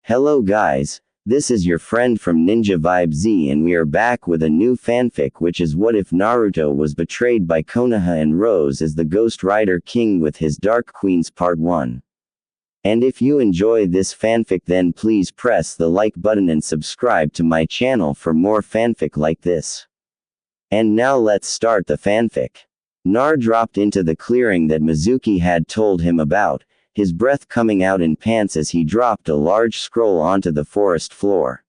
Hello guys, this is your friend from ninjavibeZ and we are back with a new fanfic, which is What If Naruto Was Betrayed by Konoha and Rose as the Ghost Rider King with his Dark Queens Part 1. And if you enjoy this fanfic, then please press the like button and subscribe to my channel for more fanfic like this. And now let's start the fanfic. Nar dropped into the clearing that Mizuki had told him about, his breath coming out in pants as he dropped a large scroll onto the forest floor.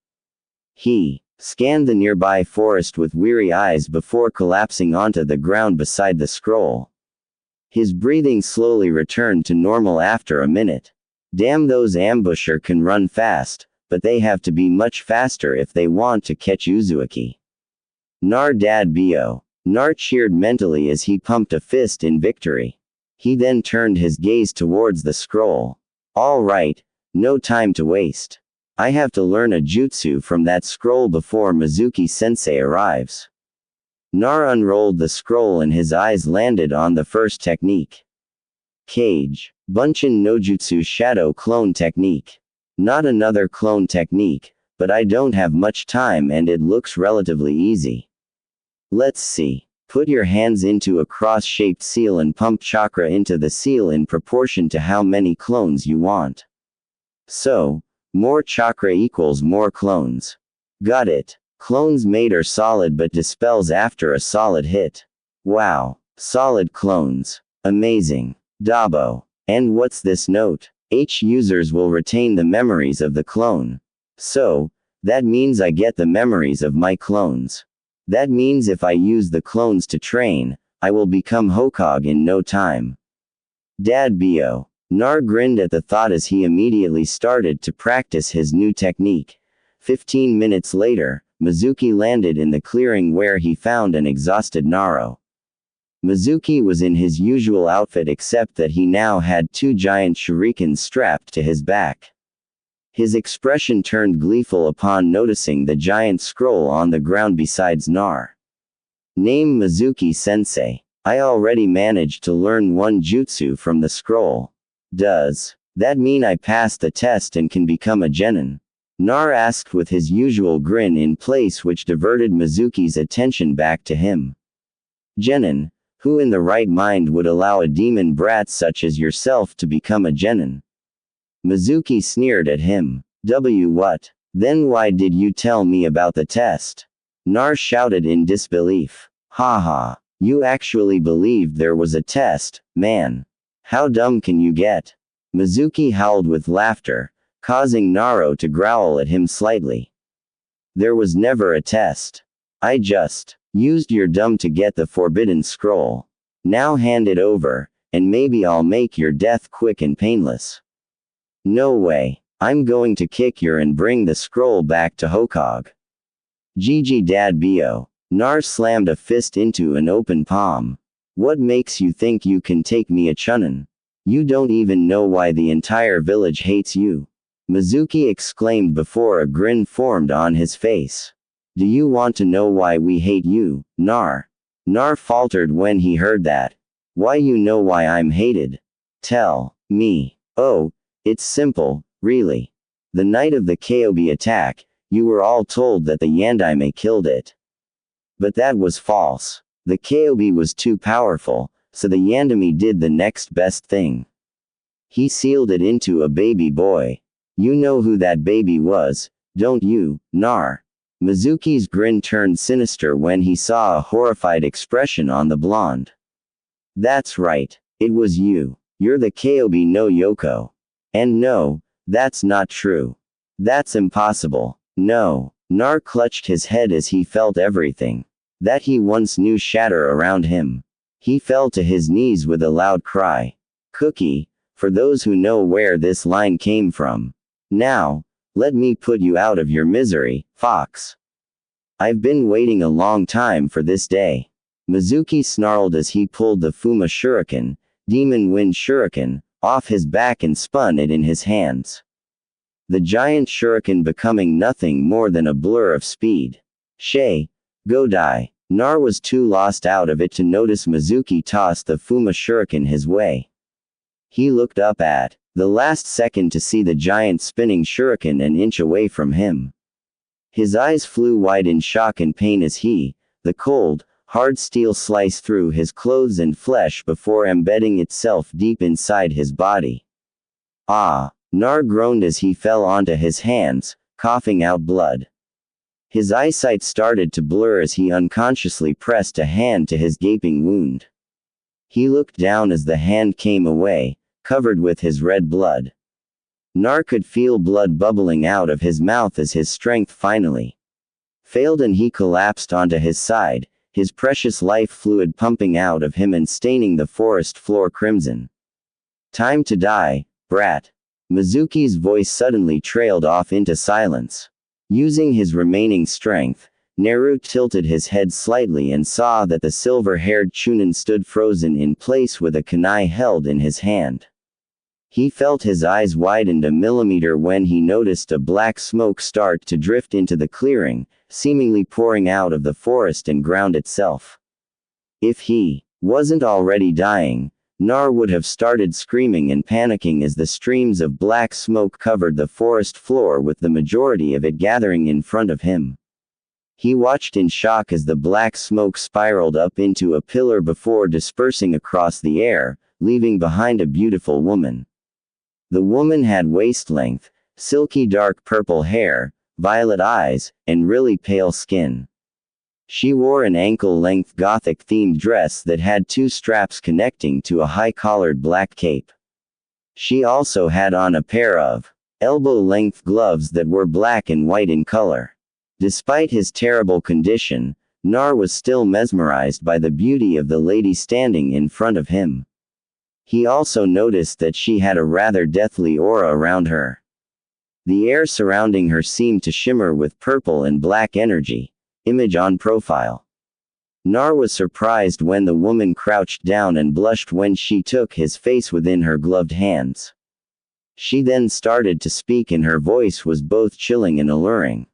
He scanned the nearby forest with weary eyes before collapsing onto the ground beside the scroll. His breathing slowly returned to normal after a minute. Damn, those ambusher can run fast, but they have to be much faster if they want to catch Uzumaki. Nar dad bo. Nar cheered mentally as he pumped a fist in victory. He then turned his gaze towards the scroll. All right, no time to waste. I have to learn a jutsu from that scroll before Mizuki-sensei arrives. Nar unrolled the scroll and his eyes landed on the first technique. Kage. Bunshin no Jutsu Shadow Clone Technique. Not another clone technique, but I don't have much time and it looks relatively easy. Let's see. Put your hands into a cross-shaped seal and pump chakra into the seal in proportion to how many clones you want. So, more chakra equals more clones. Got it. Clones made are solid but dispels after a solid hit. Wow. Solid clones. Amazing. Dabo. And what's this note? H users will retain the memories of the clone. So, that means I get the memories of my clones. That means if I use the clones to train, I will become Hokage in no time. Dad bo. Nar grinned at the thought as he immediately started to practice his new technique. 15 minutes later, Mizuki landed in the clearing where he found an exhausted Naro. Mizuki was in his usual outfit except that he now had two giant shurikens strapped to his back. His expression turned gleeful upon noticing the giant scroll on the ground besides Nar. Name Mizuki-sensei. I already managed to learn one jutsu from the scroll. Does that mean I passed the test and can become a genin? Nar asked with his usual grin in place, which diverted Mizuki's attention back to him. Genin? Who in the right mind would allow a demon brat such as yourself to become a genin? Mizuki sneered at him. What? Then why did you tell me about the test? Nar shouted in disbelief. Haha. You actually believed there was a test, man. How dumb can you get? Mizuki howled with laughter, causing Naro to growl at him slightly. There was never a test. I just used your dumb to get the forbidden scroll. Now hand it over, and maybe I'll make your death quick and painless. No way. I'm going to kick your and bring the scroll back to Hokage. GG dad bo. Nar slammed a fist into an open palm. What makes you think you can take me a chunin? You don't even know why the entire village hates you. Mizuki exclaimed before a grin formed on his face. Do you want to know why we hate you, Nar? Nar faltered when he heard that. Why, you know why I'm hated? Tell me. Oh, it's simple, really. The night of the Konoha attack, you were all told that the Yandaime killed it. But that was false. The Konoha was too powerful, so the Yandaime did the next best thing. He sealed it into a baby boy. You know who that baby was, don't you, Nar? Mizuki's grin turned sinister when he saw a horrified expression on the blonde. That's right. It was you. You're the Konoha no Yoko. And no, that's not true. That's impossible. No. Nar clutched his head as he felt everything that he once knew shatter around him. He fell to his knees with a loud cry. Cookie, for those who know where this line came from. Now, let me put you out of your misery, Fox. I've been waiting a long time for this day. Mizuki snarled as he pulled the Fuma Shuriken, Demon Wind Shuriken, off his back and spun it in his hands. The giant shuriken becoming nothing more than a blur of speed. Go die. Nar was too lost out of it to notice Mizuki toss the Fuma Shuriken his way. He looked up at the last second to see the giant spinning shuriken an inch away from him. His eyes flew wide in shock and pain as the cold, hard steel sliced through his clothes and flesh before embedding itself deep inside his body. Ah! Nar groaned as he fell onto his hands, coughing out blood. His eyesight started to blur as he unconsciously pressed a hand to his gaping wound. He looked down as the hand came away, covered with his red blood. Nar could feel blood bubbling out of his mouth as his strength finally failed and he collapsed onto his side, his precious life fluid pumping out of him and staining the forest floor crimson. "Time to die, brat." Mizuki's voice suddenly trailed off into silence. Using his remaining strength, Naruto tilted his head slightly and saw that the silver-haired Chunin stood frozen in place with a kunai held in his hand. He felt his eyes widened a millimeter when he noticed a black smoke start to drift into the clearing, seemingly pouring out of the forest and ground itself. If he wasn't already dying, Nar would have started screaming and panicking as the streams of black smoke covered the forest floor with the majority of it gathering in front of him. He watched in shock as the black smoke spiraled up into a pillar before dispersing across the air, leaving behind a beautiful woman. The woman had waist-length, silky dark purple hair, violet eyes, and really pale skin. She wore an ankle-length Gothic-themed dress that had 2 straps connecting to a high-collared black cape. She also had on a pair of elbow-length gloves that were black and white in color. Despite his terrible condition, Nar was still mesmerized by the beauty of the lady standing in front of him. He also noticed that she had a rather deathly aura around her. The air surrounding her seemed to shimmer with purple and black energy. Image on profile. Nar was surprised when the woman crouched down and blushed when she took his face within her gloved hands. She then started to speak and her voice was both chilling and alluring.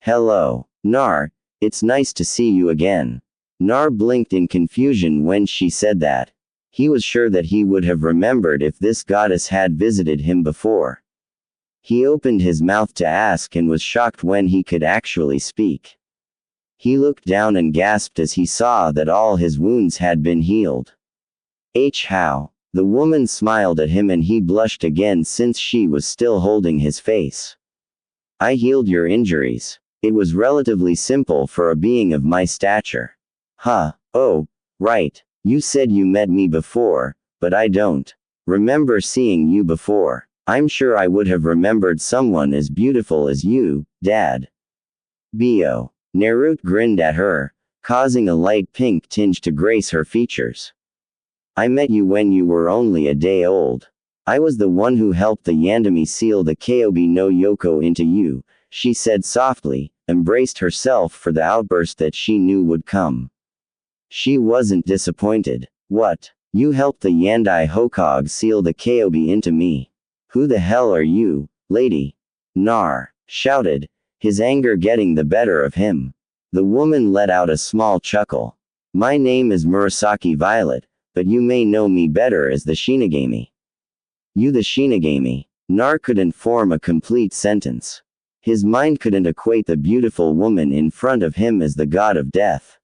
"Hello, Nar, it's nice to see you again." Nar blinked in confusion when she said that. He was sure that he would have remembered if this goddess had visited him before. He opened his mouth to ask and was shocked when he could actually speak. He looked down and gasped as he saw that all his wounds had been healed. How? The woman smiled at him and he blushed again since she was still holding his face. "I healed your injuries. It was relatively simple for a being of my stature." "Huh, oh, right. You said you met me before, but I don't remember seeing you before. I'm sure I would have remembered someone as beautiful as you, Dad." "Bio." Naruto grinned at her, causing a light pink tinge to grace her features. "I met you when you were only a day old. I was the one who helped the Yandami seal the Konoha no Yoko into you," she said softly, embraced herself for the outburst that she knew would come. She wasn't disappointed. "What? You helped the Yandai Hokage seal the Konoha into me? Who the hell are you, lady?" Nar shouted, his anger getting the better of him. The woman let out a small chuckle. "My name is Murasaki Violet, but you may know me better as the Shinigami." "You the Shinigami?" Nar couldn't form a complete sentence. His mind couldn't equate the beautiful woman in front of him as the god of death.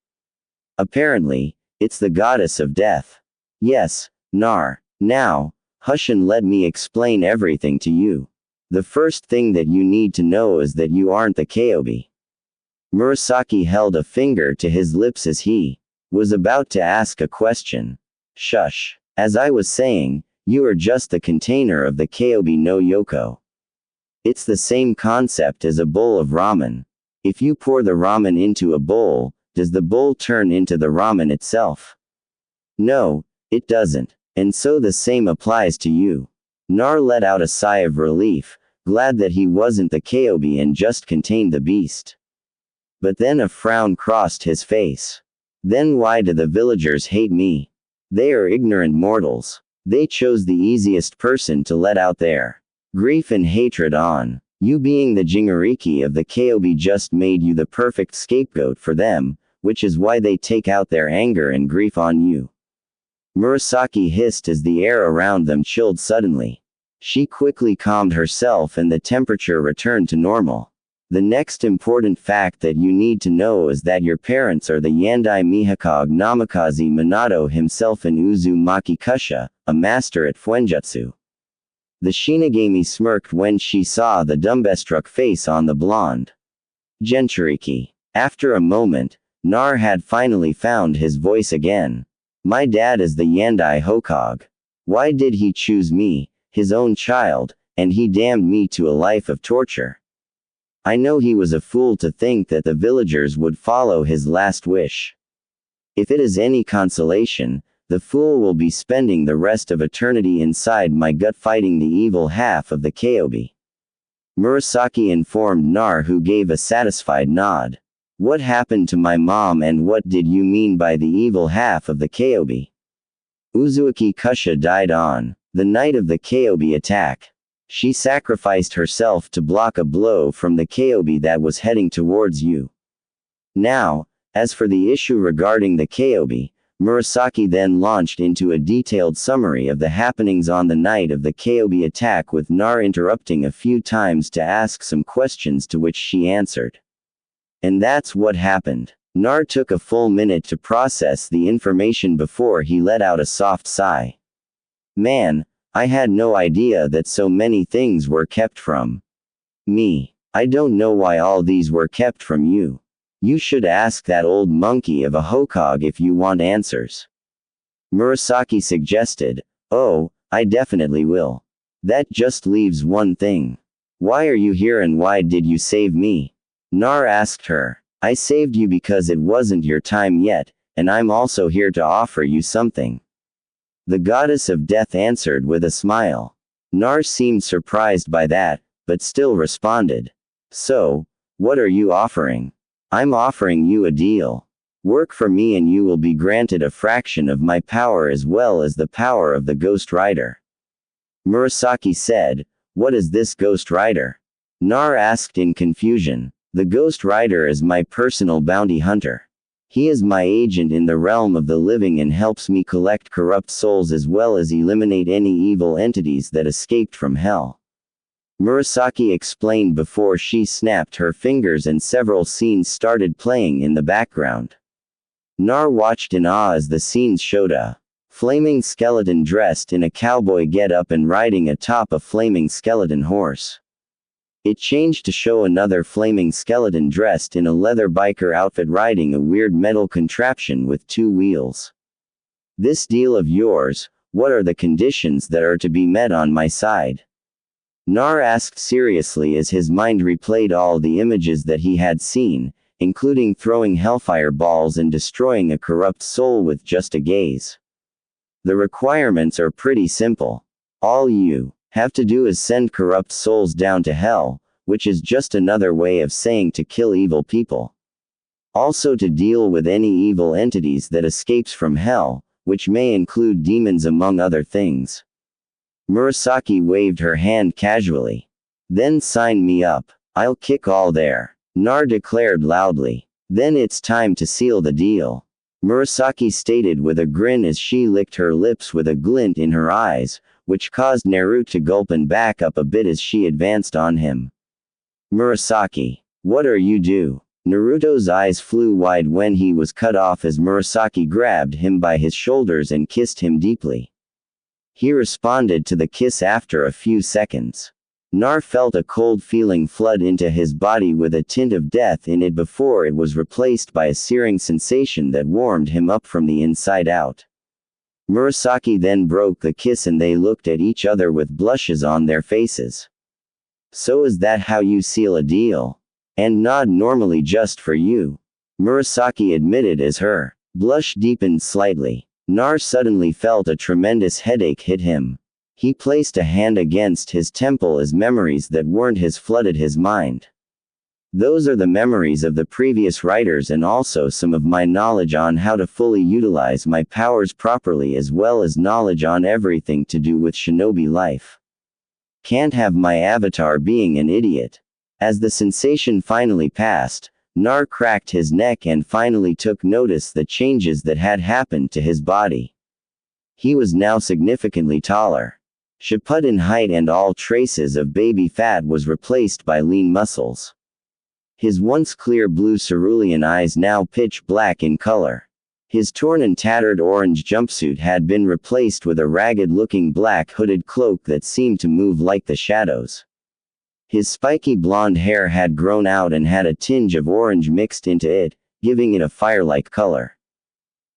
Apparently, it's the goddess of death. "Yes, Nar. Now, hush and let me explain everything to you. The first thing that you need to know is that you aren't the Konoha." Murasaki held a finger to his lips as he was about to ask a question. "Shush. As I was saying, you are just the container of the Konoha no Yoko. It's the same concept as a bowl of ramen. If you pour the ramen into a bowl, does the bowl turn into the ramen itself? No, it doesn't. And so the same applies to you." Nar let out a sigh of relief, glad that he wasn't the Konoha and just contained the beast. But then a frown crossed his face. "Then why do the villagers hate me? They are ignorant mortals. They chose the easiest person to let out their grief and hatred on. You being the Jingariki of the Konoha just made you the perfect scapegoat for them, which is why they take out their anger and grief on you." Murasaki hissed as the air around them chilled suddenly. She quickly calmed herself and the temperature returned to normal. The next important fact that you need to know is that your parents are the Yandai Mihakage Namikaze Minato himself and Uzumaki Kusha, a master at Fuenjutsu. The Shinigami smirked when she saw the dumbstruck face on the blonde Jinchuriki. After a moment, Nar had finally found his voice again. My dad is the Yandai Hokage. Why did he choose me, his own child, and he damned me to a life of torture? I know he was a fool to think that the villagers would follow his last wish. If it is any consolation, the fool will be spending the rest of eternity inside my gut fighting the evil half of the Kyobi. Murasaki informed Nar, who gave a satisfied nod. What happened to my mom and what did you mean by the evil half of the Kyobi? Uzumaki Kusha died on the night of the Kyobi attack. She sacrificed herself to block a blow from the Kyobi that was heading towards you. Now, as for the issue regarding the Kyobi, Murasaki then launched into a detailed summary of the happenings on the night of the Kyobi attack, with Nar interrupting a few times to ask some questions to which she answered. And that's what happened. Nar took a full minute to process the information before he let out a soft sigh. Man, I had no idea that so many things were kept from me. I don't know why all these were kept from you. You should ask that old monkey of a Hokage if you want answers. Murasaki suggested. Oh, I definitely will. That just leaves one thing. Why are you here and why did you save me? Nar asked her. I saved you because it wasn't your time yet, and I'm also here to offer you something. The goddess of death answered with a smile. Nar seemed surprised by that, but still responded. So, what are you offering? I'm offering you a deal. Work for me and you will be granted a fraction of my power as well as the power of the Ghost Rider. Murasaki said, What is this Ghost Rider? Nar asked in confusion. The Ghost Rider is my personal bounty hunter. He is my agent in the realm of the living and helps me collect corrupt souls as well as eliminate any evil entities that escaped from hell. Murasaki explained before she snapped her fingers and several scenes started playing in the background. Nar watched in awe as the scenes showed a flaming skeleton dressed in a cowboy get-up and riding atop a flaming skeleton horse. It changed to show another flaming skeleton dressed in a leather biker outfit riding a weird metal contraption with two wheels. This deal of yours, what are the conditions that are to be met on my side? Nar asked seriously as his mind replayed all the images that he had seen, including throwing hellfire balls and destroying a corrupt soul with just a gaze. The requirements are pretty simple. All you have to do is send corrupt souls down to hell, which is just another way of saying to kill evil people. Also to deal with any evil entities that escapes from hell, which may include demons among other things. Murasaki waved her hand casually. Then sign me up. I'll kick all there. Nar declared loudly. Then it's time to seal the deal. Murasaki stated with a grin as she licked her lips with a glint in her eyes, which caused Naruto to gulp and back up a bit as she advanced on him. Murasaki, what are you do? Naruto's eyes flew wide when he was cut off as Murasaki grabbed him by his shoulders and kissed him deeply. He responded to the kiss after a few seconds. Nar felt a cold feeling flood into his body with a tint of death in it before it was replaced by a searing sensation that warmed him up from the inside out. Murasaki then broke the kiss and they looked at each other with blushes on their faces. So is that how you seal a deal? And not normally just for you. Murasaki admitted as her blush deepened slightly. Nar suddenly felt a tremendous headache hit him. He placed a hand against his temple as memories that weren't his flooded his mind. Those are the memories of the previous writers and also some of my knowledge on how to fully utilize my powers properly as well as knowledge on everything to do with shinobi life. Can't have my avatar being an idiot. As the sensation finally passed, Nar cracked his neck and finally took notice the changes that had happened to his body. He was now significantly taller. Chaput in height and all traces of baby fat was replaced by lean muscles. His once clear blue cerulean eyes now pitch black in color. His torn and tattered orange jumpsuit had been replaced with a ragged-looking black hooded cloak that seemed to move like the shadows. His spiky blonde hair had grown out and had a tinge of orange mixed into it, giving it a fire-like color.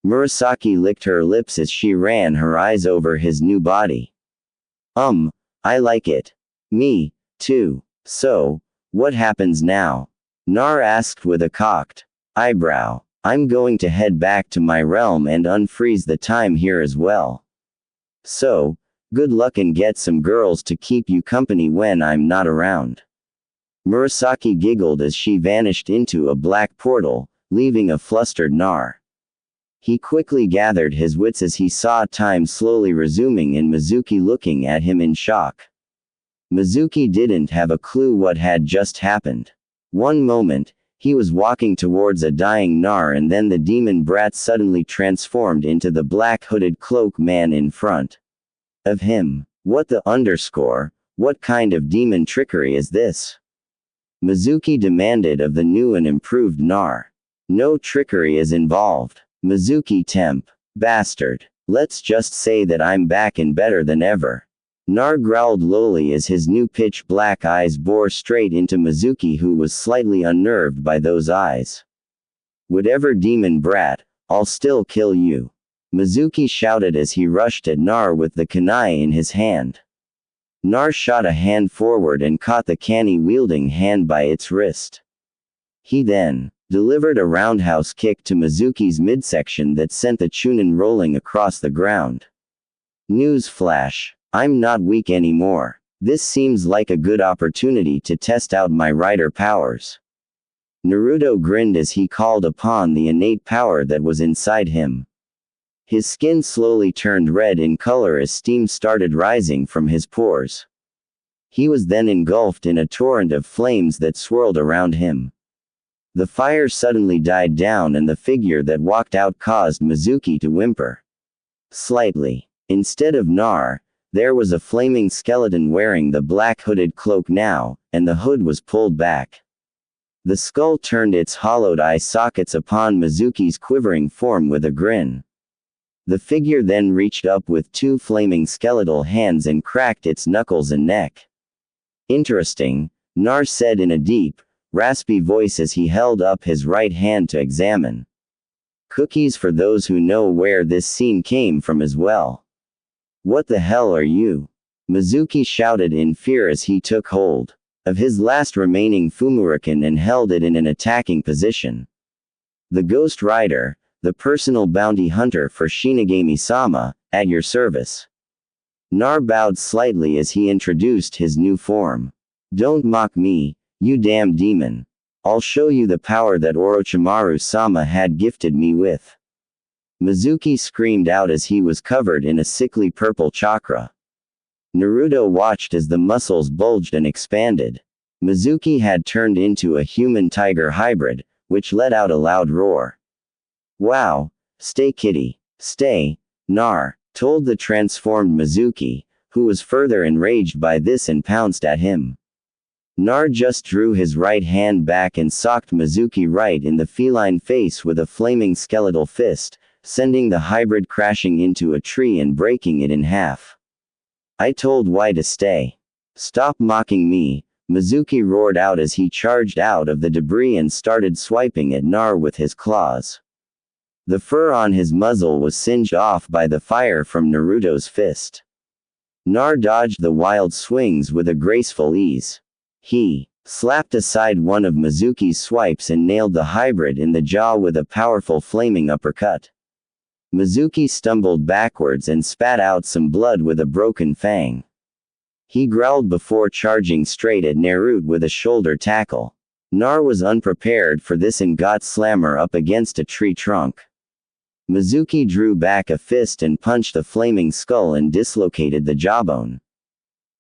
Murasaki licked her lips as she ran her eyes over his new body. I like it. Me, too. So, what happens now? Nar asked with a cocked eyebrow. I'm going to head back to my realm and unfreeze the time here as well. So, good luck and get some girls to keep you company when I'm not around. Murasaki giggled as she vanished into a black portal, leaving a flustered Nar. He quickly gathered his wits as he saw time slowly resuming and Mizuki looking at him in shock. Mizuki didn't have a clue what had just happened. One moment, he was walking towards a dying Nar and then the demon brat suddenly transformed into the black hooded cloak man in front of him. What the underscore? What kind of demon trickery is this? Mizuki demanded of the new and improved Nar. No trickery is involved. Mizuki temp. Bastard. Let's just say that I'm back and better than ever. Nar growled lowly as his new pitch black eyes bore straight into Mizuki, who was slightly unnerved by those eyes. Whatever demon brat, I'll still kill you. Mizuki shouted as he rushed at Nar with the kunai in his hand. Nar shot a hand forward and caught the kanai-wielding hand by its wrist. He then delivered a roundhouse kick to Mizuki's midsection that sent the Chunin rolling across the ground. News flash. I'm not weak anymore. This seems like a good opportunity to test out my rider powers. Naruto grinned as he called upon the innate power that was inside him. His skin slowly turned red in color as steam started rising from his pores. He was then engulfed in a torrent of flames that swirled around him. The fire suddenly died down and the figure that walked out caused Mizuki to whimper slightly. Instead of Nar, there was a flaming skeleton wearing the black hooded cloak now, and the hood was pulled back. The skull turned its hollowed eye sockets upon Mizuki's quivering form with a grin. The figure then reached up with two flaming skeletal hands and cracked its knuckles and neck. Interesting, Nar said in a deep, raspy voice as he held up his right hand to examine. Cookies for those who know where this scene came from as well. What the hell are you? Mizuki shouted in fear as he took hold of his last remaining Fumuriken and held it in an attacking position. The Ghost Rider, the personal bounty hunter for Shinigami-sama, at your service. Nar bowed slightly as he introduced his new form. Don't mock me, you damn demon. I'll show you the power that Orochimaru-sama had gifted me with. Mizuki screamed out as he was covered in a sickly purple chakra. Naruto watched as the muscles bulged and expanded. Mizuki had turned into a human-tiger hybrid, which let out a loud roar. Wow, stay kitty, stay, Nar, told the transformed Mizuki, who was further enraged by this and pounced at him. Nar just drew his right hand back and socked Mizuki right in the feline face with a flaming skeletal fist, sending the hybrid crashing into a tree and breaking it in half. I told why to stay. Stop mocking me, Mizuki roared out as he charged out of the debris and started swiping at Nar with his claws. The fur on his muzzle was singed off by the fire from Naruto's fist. Nar dodged the wild swings with a graceful ease. He slapped aside one of Mizuki's swipes and nailed the hybrid in the jaw with a powerful flaming uppercut. Mizuki stumbled backwards and spat out some blood with a broken fang. He growled before charging straight at Naruto with a shoulder tackle. Nar was unprepared for this and got slammer up against a tree trunk. Mizuki drew back a fist and punched the flaming skull and dislocated the jawbone.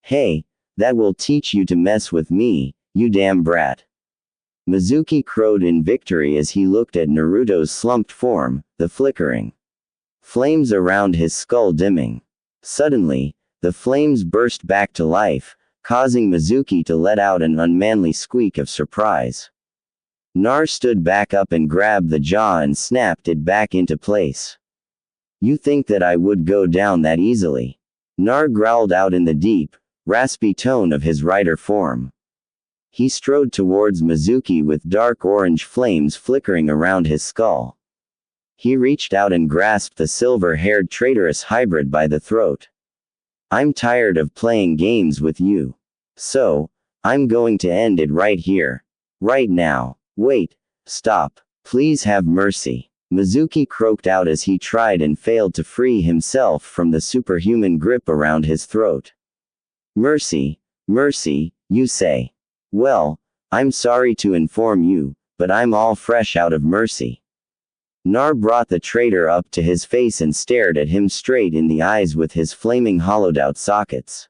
Hey, that will teach you to mess with me, you damn brat. Mizuki crowed in victory as he looked at Naruto's slumped form, the flickering flames around his skull dimming. Suddenly, The flames burst back to life, causing Mizuki to let out an unmanly squeak of surprise. Nar stood back up and grabbed the jaw and snapped it back into place. You think that I would go down that easily? Nar growled out in the deep, raspy tone of his rider form. He strode towards Mizuki with dark orange flames flickering around his skull. He reached out and grasped the silver-haired traitorous hybrid by the throat. I'm tired of playing games with you. So, I'm going to end it right here. Right now. Wait. Stop. Please have mercy. Mizuki croaked out as he tried and failed to free himself from the superhuman grip around his throat. Mercy? Mercy, you say? Well, I'm sorry to inform you, but I'm all fresh out of mercy. Nar brought the traitor up to his face and stared at him straight in the eyes with his flaming hollowed-out sockets.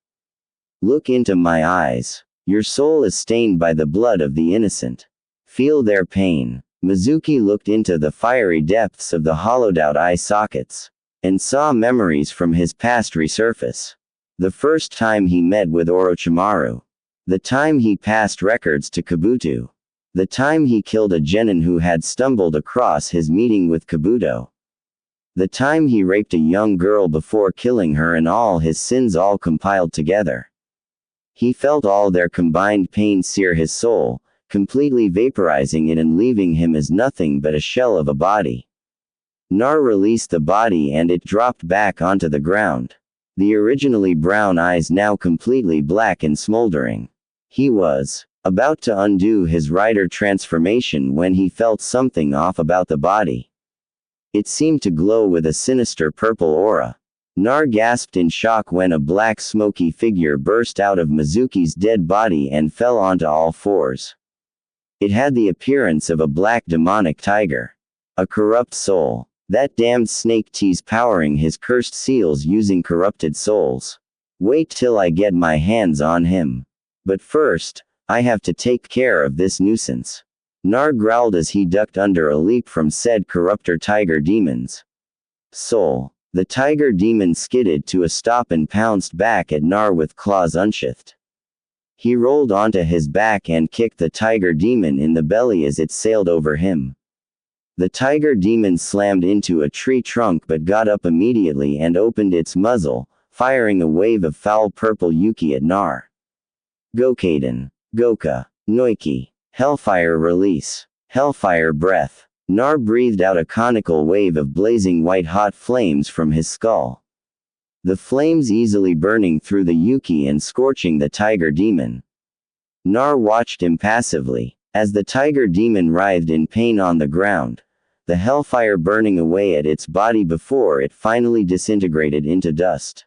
Look into my eyes. Your soul is stained by the blood of the innocent. Feel their pain. Mizuki looked into the fiery depths of the hollowed-out eye sockets, and saw memories from his past resurface. The first time he met with Orochimaru. The time he passed records to Kabuto. The time he killed a genin who had stumbled across his meeting with Kabuto. The time he raped a young girl before killing her, and all his sins all compiled together. He felt all their combined pain sear his soul, completely vaporizing it and leaving him as nothing but a shell of a body. Nar released the body and it dropped back onto the ground. The originally brown eyes now completely black and smoldering. He was about to undo his rider transformation when he felt something off about the body. It seemed to glow with a sinister purple aura. Nar gasped in shock when a black smoky figure burst out of Mizuki's dead body and fell onto all fours. It had the appearance of a black demonic tiger. A corrupt soul. That damned snake tease powering his cursed seals using corrupted souls. Wait till I get my hands on him. But first, I have to take care of this nuisance. Nar growled as he ducked under a leap from said corruptor tiger demons. Soul. The tiger demon skidded to a stop and pounced back at Nar with claws unsheathed. He rolled onto his back and kicked the tiger demon in the belly as it sailed over him. The tiger demon slammed into a tree trunk but got up immediately and opened its muzzle, firing a wave of foul purple yuki at Nar. Gokaden. Goka. Noiki. Hellfire release. Hellfire breath. Nar breathed out a conical wave of blazing white-hot flames from his skull. The flames easily burning through the yuki and scorching the tiger demon. Nar watched impassively, as the tiger demon writhed in pain on the ground, the hellfire burning away at its body before it finally disintegrated into dust.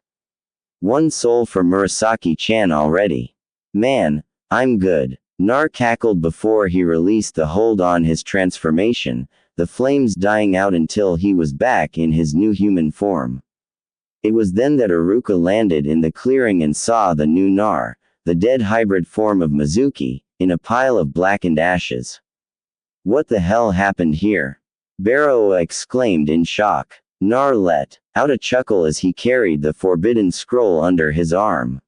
One soul for Murasaki-chan already. Man, I'm good. Nar cackled before he released the hold on his transformation, the flames dying out until he was back in his new human form. It was then that Iruka landed in the clearing and saw the new Nar, the dead hybrid form of Mizuki, in a pile of blackened ashes. What the hell happened here? Pierrot exclaimed in shock. Nar let out a chuckle as he carried the forbidden scroll under his arm.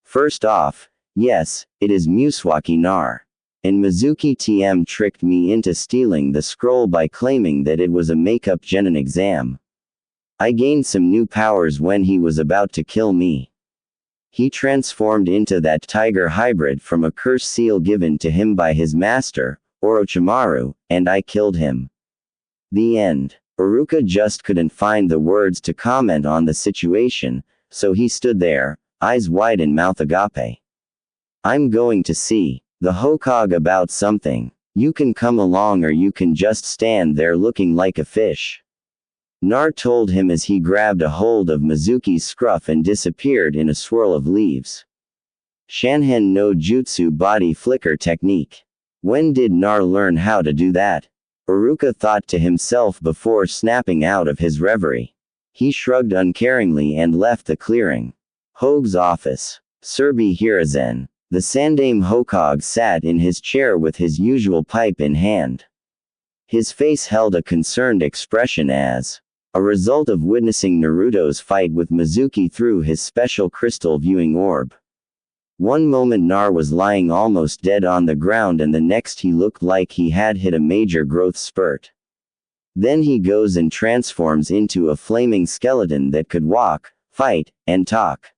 First off, yes, it is Muswaki Nar. And Mizuki TM tricked me into stealing the scroll by claiming that it was a makeup genin exam. I gained some new powers when he was about to kill me. He transformed into that tiger hybrid from a curse seal given to him by his master, Orochimaru, and I killed him. The end. Iruka just couldn't find the words to comment on the situation, so he stood there, eyes wide and mouth agape. I'm going to see the Hokage about something. You can come along or you can just stand there looking like a fish. Nar told him as he grabbed a hold of Mizuki's scruff and disappeared in a swirl of leaves. Shanhen no Jutsu body flicker technique. When did Nar learn how to do that? Iruka thought to himself before snapping out of his reverie. He shrugged uncaringly and left the clearing. Hogue's office. Serbi Hirazen. The Sandaime Hokage sat in his chair with his usual pipe in hand. His face held a concerned expression as a result of witnessing Naruto's fight with Mizuki through his special crystal viewing orb. One moment Nar was lying almost dead on the ground and the next he looked like he had hit a major growth spurt. Then he goes and transforms into a flaming skeleton that could walk, fight, and talk.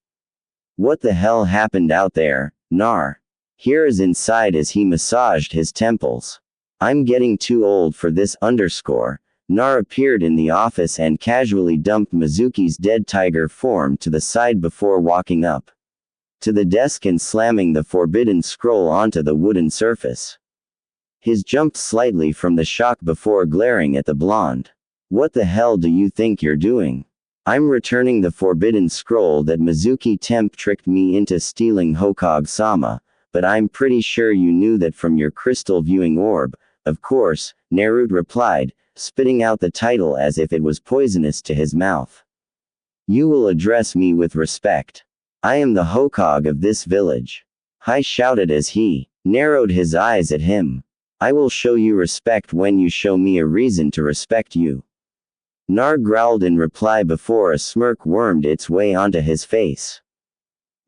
What the hell happened out there, Nar? Here is inside as he massaged his temples. I'm getting too old for this _ Nar appeared in the office and casually dumped Mizuki's dead tiger form to the side before walking up to the desk and slamming the forbidden scroll onto the wooden surface. His jumped slightly from the shock before glaring at the blonde. What the hell do you think you're doing? I'm returning the forbidden scroll that Mizuki Temp tricked me into stealing, Hokage-sama, but I'm pretty sure you knew that from your crystal viewing orb. Of course, Naruto replied, spitting out the title as if it was poisonous to his mouth. You will address me with respect. I am the Hokage of this village. I shouted as he narrowed his eyes at him. I will show you respect when you show me a reason to respect you. Nar growled in reply before a smirk wormed its way onto his face.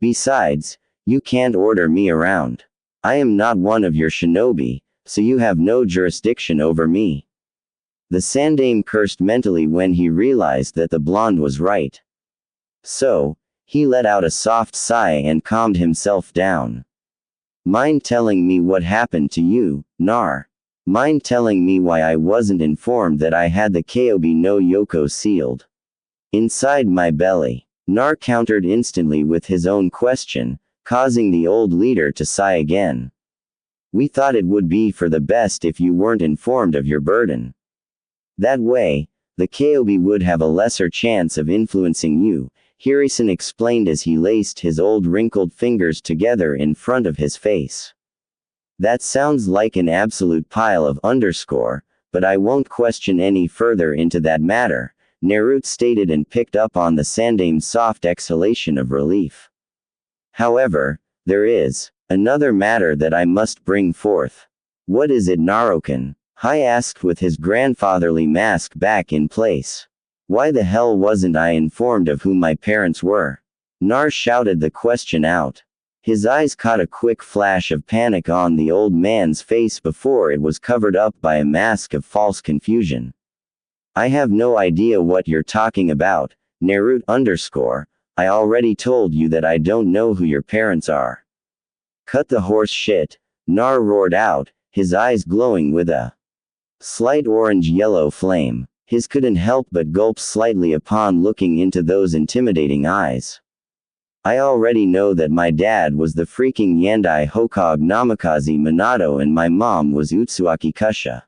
Besides, you can't order me around. I am not one of your shinobi, so you have no jurisdiction over me. The Sandaime cursed mentally when he realized that the blonde was right. So, he let out a soft sigh and calmed himself down. Mind telling me what happened to you, Nar? Mind telling me why I wasn't informed that I had the Konoha no Yoko sealed inside my belly? Nar countered instantly with his own question, causing the old leader to sigh again. We thought it would be for the best if you weren't informed of your burden. That way, the Konoha would have a lesser chance of influencing you, Hirusen explained as he laced his old wrinkled fingers together in front of his face. That sounds like an absolute pile of _ but I won't question any further into that matter, Naruto stated and picked up on the Sandaime's soft exhalation of relief. However, there is another matter that I must bring forth. What is it, Naruto? Hai asked with his grandfatherly mask back in place. Why the hell wasn't I informed of who my parents were? Nar shouted the question out. His eyes caught a quick flash of panic on the old man's face before it was covered up by a mask of false confusion. I have no idea what you're talking about, Naruto _ I already told you that I don't know who your parents are. Cut the horse shit, Nar roared out, his eyes glowing with a slight orange-yellow flame. His couldn't help but gulp slightly upon looking into those intimidating eyes. I already know that my dad was the freaking Yandai Hokage Namikaze Minato and my mom was Utsuaki Kusha.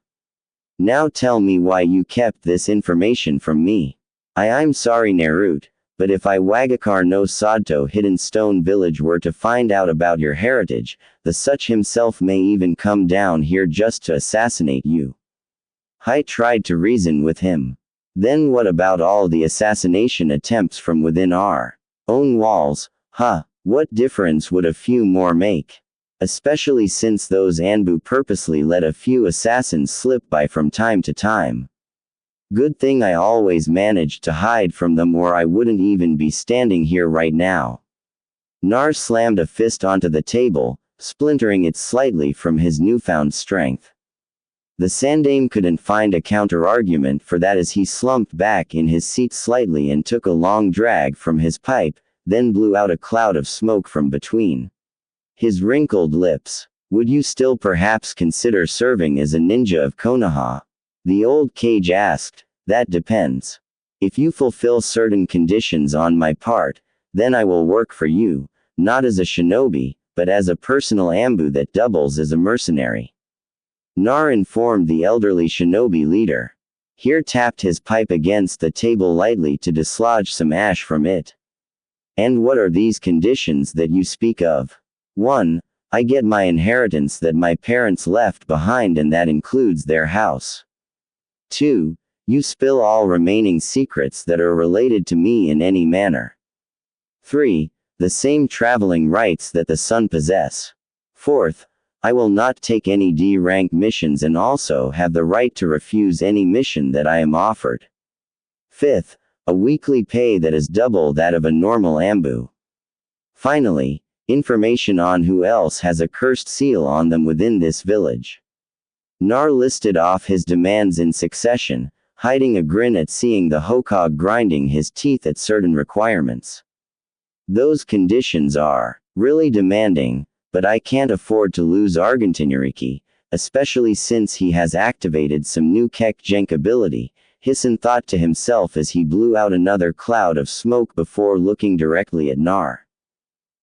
Now tell me why you kept this information from me. I'm sorry, Naruto, but if I Wagakar no Sadto Hidden Stone Village were to find out about your heritage, the such himself may even come down here just to assassinate you. I tried to reason with him. Then what about all the assassination attempts from within our own walls? What difference would a few more make? Especially since those Anbu purposely let a few assassins slip by from time to time. Good thing I always managed to hide from them or I wouldn't even be standing here right now. Nar slammed a fist onto the table, splintering it slightly from his newfound strength. The Sandaime couldn't find a counter-argument for that as he slumped back in his seat slightly and took a long drag from his pipe, then blew out a cloud of smoke from between his wrinkled lips. Would you still perhaps consider serving as a ninja of Konoha? The old Cage asked. That depends. If you fulfill certain conditions on my part, then I will work for you, not as a shinobi, but as a personal Anbu that doubles as a mercenary. Nar informed the elderly shinobi leader. Here tapped his pipe against the table lightly to dislodge some ash from it. And what are these conditions that you speak of? 1. I get my inheritance that my parents left behind and that includes their house. 2. You spill all remaining secrets that are related to me in any manner. 3. The same traveling rights that the sun possess. 4th. I will not take any D-rank missions and also have the right to refuse any mission that I am offered. Fifth, a weekly pay that is double that of a normal ambu. Finally, information on who else has a cursed seal on them within this village. Nar listed off his demands in succession, hiding a grin at seeing the Hokage grinding his teeth at certain requirements. Those conditions are really demanding, but I can't afford to lose Argentinariki, especially since he has activated some new Kek-Jenk ability, Hissen thought to himself as he blew out another cloud of smoke before looking directly at Nar.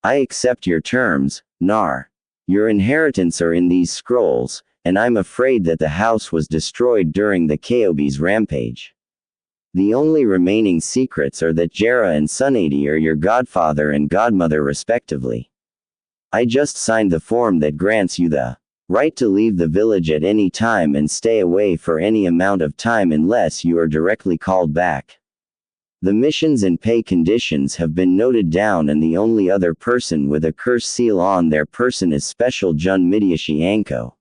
I accept your terms, Nar. Your inheritance are in these scrolls, and I'm afraid that the house was destroyed during the Kobe's rampage. The only remaining secrets are that Jera and Tsunade are your godfather and godmother respectively. I just signed the form that grants you the right to leave the village at any time and stay away for any amount of time unless you are directly called back. The missions and pay conditions have been noted down, and the only other person with a curse seal on their person is Special Jun Midiashi Anko.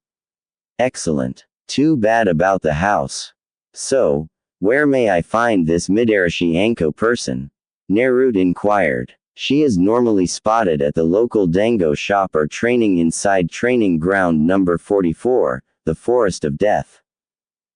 Excellent. Too bad about the house. So, where may I find this Midarashi Anko person? Naruto inquired. She is normally spotted at the local dango shop or training inside training ground number 44, the Forest of Death.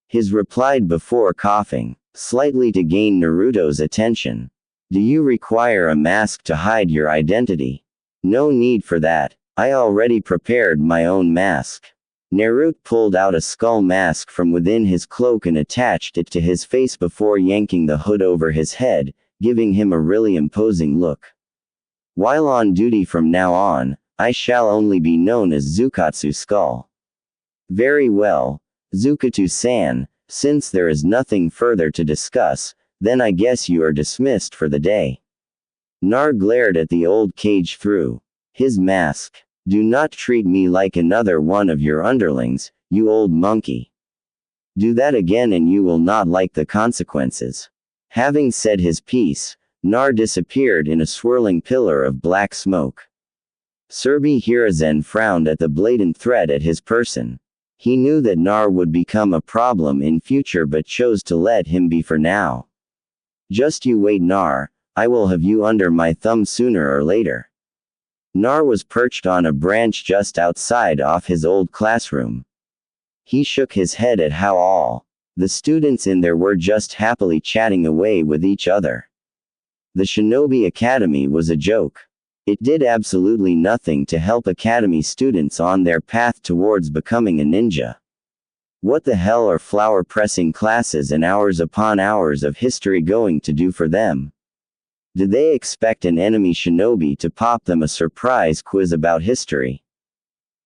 His replied before coughing, slightly to gain Naruto's attention. Do you require a mask to hide your identity? No need for that. I already prepared my own mask. Naruto pulled out a skull mask from within his cloak and attached it to his face before yanking the hood over his head, giving him a really imposing look. While on duty from now on, I shall only be known as Zukatsu Skull. Very well, Zukatsu-san, since there is nothing further to discuss, then I guess you are dismissed for the day. Nar glared at the old cage through his mask. Do not treat me like another one of your underlings, you old monkey. Do that again and you will not like the consequences. Having said his piece, Nar disappeared in a swirling pillar of black smoke. Serbi Hiruzen frowned at the blatant threat at his person. He knew that Nar would become a problem in future but chose to let him be for now. Just you wait, Nar, I will have you under my thumb sooner or later. Nar was perched on a branch just outside off his old classroom. He shook his head at how all the students in there were just happily chatting away with each other. The Shinobi Academy was a joke. It did absolutely nothing to help Academy students on their path towards becoming a ninja. What the hell are flower pressing classes and hours upon hours of history going to do for them? Did they expect an enemy shinobi to pop them a surprise quiz about history?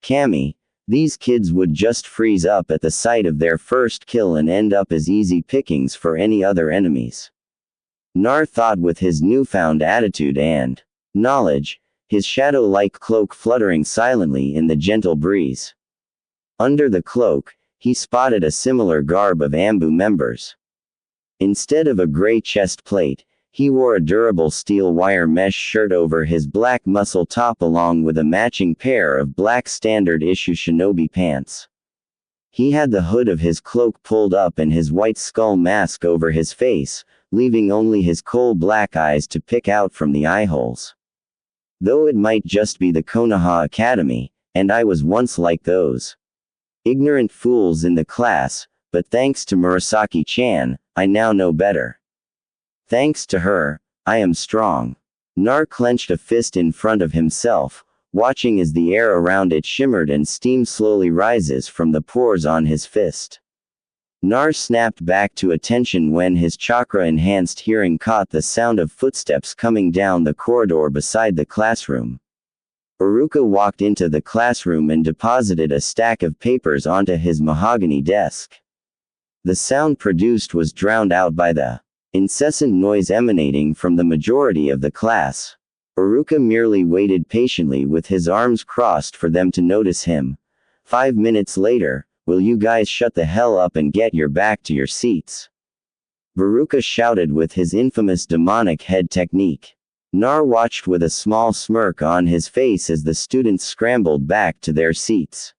Kami, these kids would just freeze up at the sight of their first kill and end up as easy pickings for any other enemies. Nar thought with his newfound attitude and knowledge, his shadow-like cloak fluttering silently in the gentle breeze. Under the cloak, he spotted a similar garb of Ambu members. Instead of a gray chest plate, he wore a durable steel wire mesh shirt over his black muscle top along with a matching pair of black standard-issue shinobi pants. He had the hood of his cloak pulled up and his white skull mask over his face, leaving only his coal-black eyes to pick out from the eyeholes. Though it might just be the Konoha Academy, and I was once like those ignorant fools in the class, but thanks to Murasaki-chan, I now know better. Thanks to her, I am strong. Nar clenched a fist in front of himself, watching as the air around it shimmered and steam slowly rises from the pores on his fist. Nar snapped back to attention when his chakra-enhanced hearing caught the sound of footsteps coming down the corridor beside the classroom. Iruka walked into the classroom and deposited a stack of papers onto his mahogany desk. The sound produced was drowned out by the incessant noise emanating from the majority of the class. Iruka merely waited patiently with his arms crossed for them to notice him. 5 minutes later, will you guys shut the hell up and get your back to your seats? Iruka shouted with his infamous demonic head technique. Nar watched with a small smirk on his face as the students scrambled back to their seats.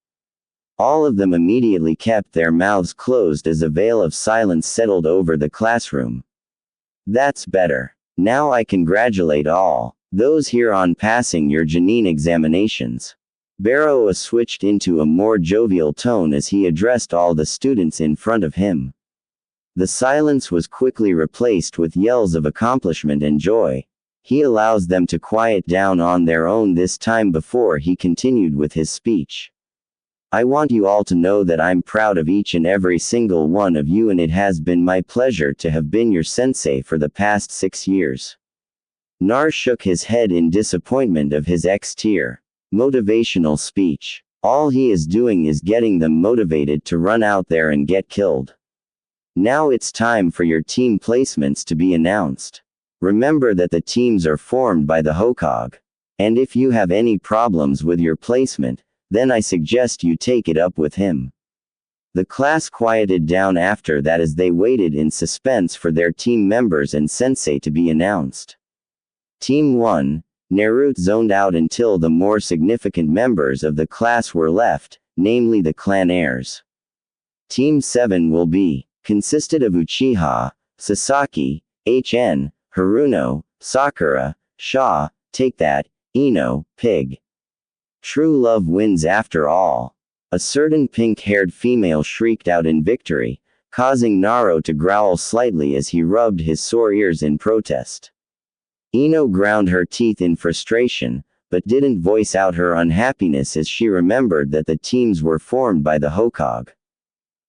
All of them immediately kept their mouths closed as a veil of silence settled over the classroom. That's better. Now I congratulate all those here on passing your Janine examinations. Pierrot switched into a more jovial tone as he addressed all the students in front of him. The silence was quickly replaced with yells of accomplishment and joy. He allows them to quiet down on their own this time before he continued with his speech. I want you all to know that I'm proud of each and every single one of you, and it has been my pleasure to have been your sensei for the past 6 years. Nar shook his head in disappointment of his X-tier motivational speech. All he is doing is getting them motivated to run out there and get killed. Now it's time for your team placements to be announced. Remember that the teams are formed by the Hokage. And if you have any problems with your placement, then I suggest you take it up with him. The class quieted down after that as they waited in suspense for their team members and sensei to be announced. Team 1, Naruto zoned out until the more significant members of the class were left, namely the clan heirs. Team 7 will be consisted of Uchiha, Sasaki, HN, Haruno, Sakura, Shaw, Take That, Ino, Pig. True love wins after all. A certain pink-haired female shrieked out in victory, causing Naruto to growl slightly as he rubbed his sore ears in protest. Ino ground her teeth in frustration, but didn't voice out her unhappiness as she remembered that the teams were formed by the Hokage.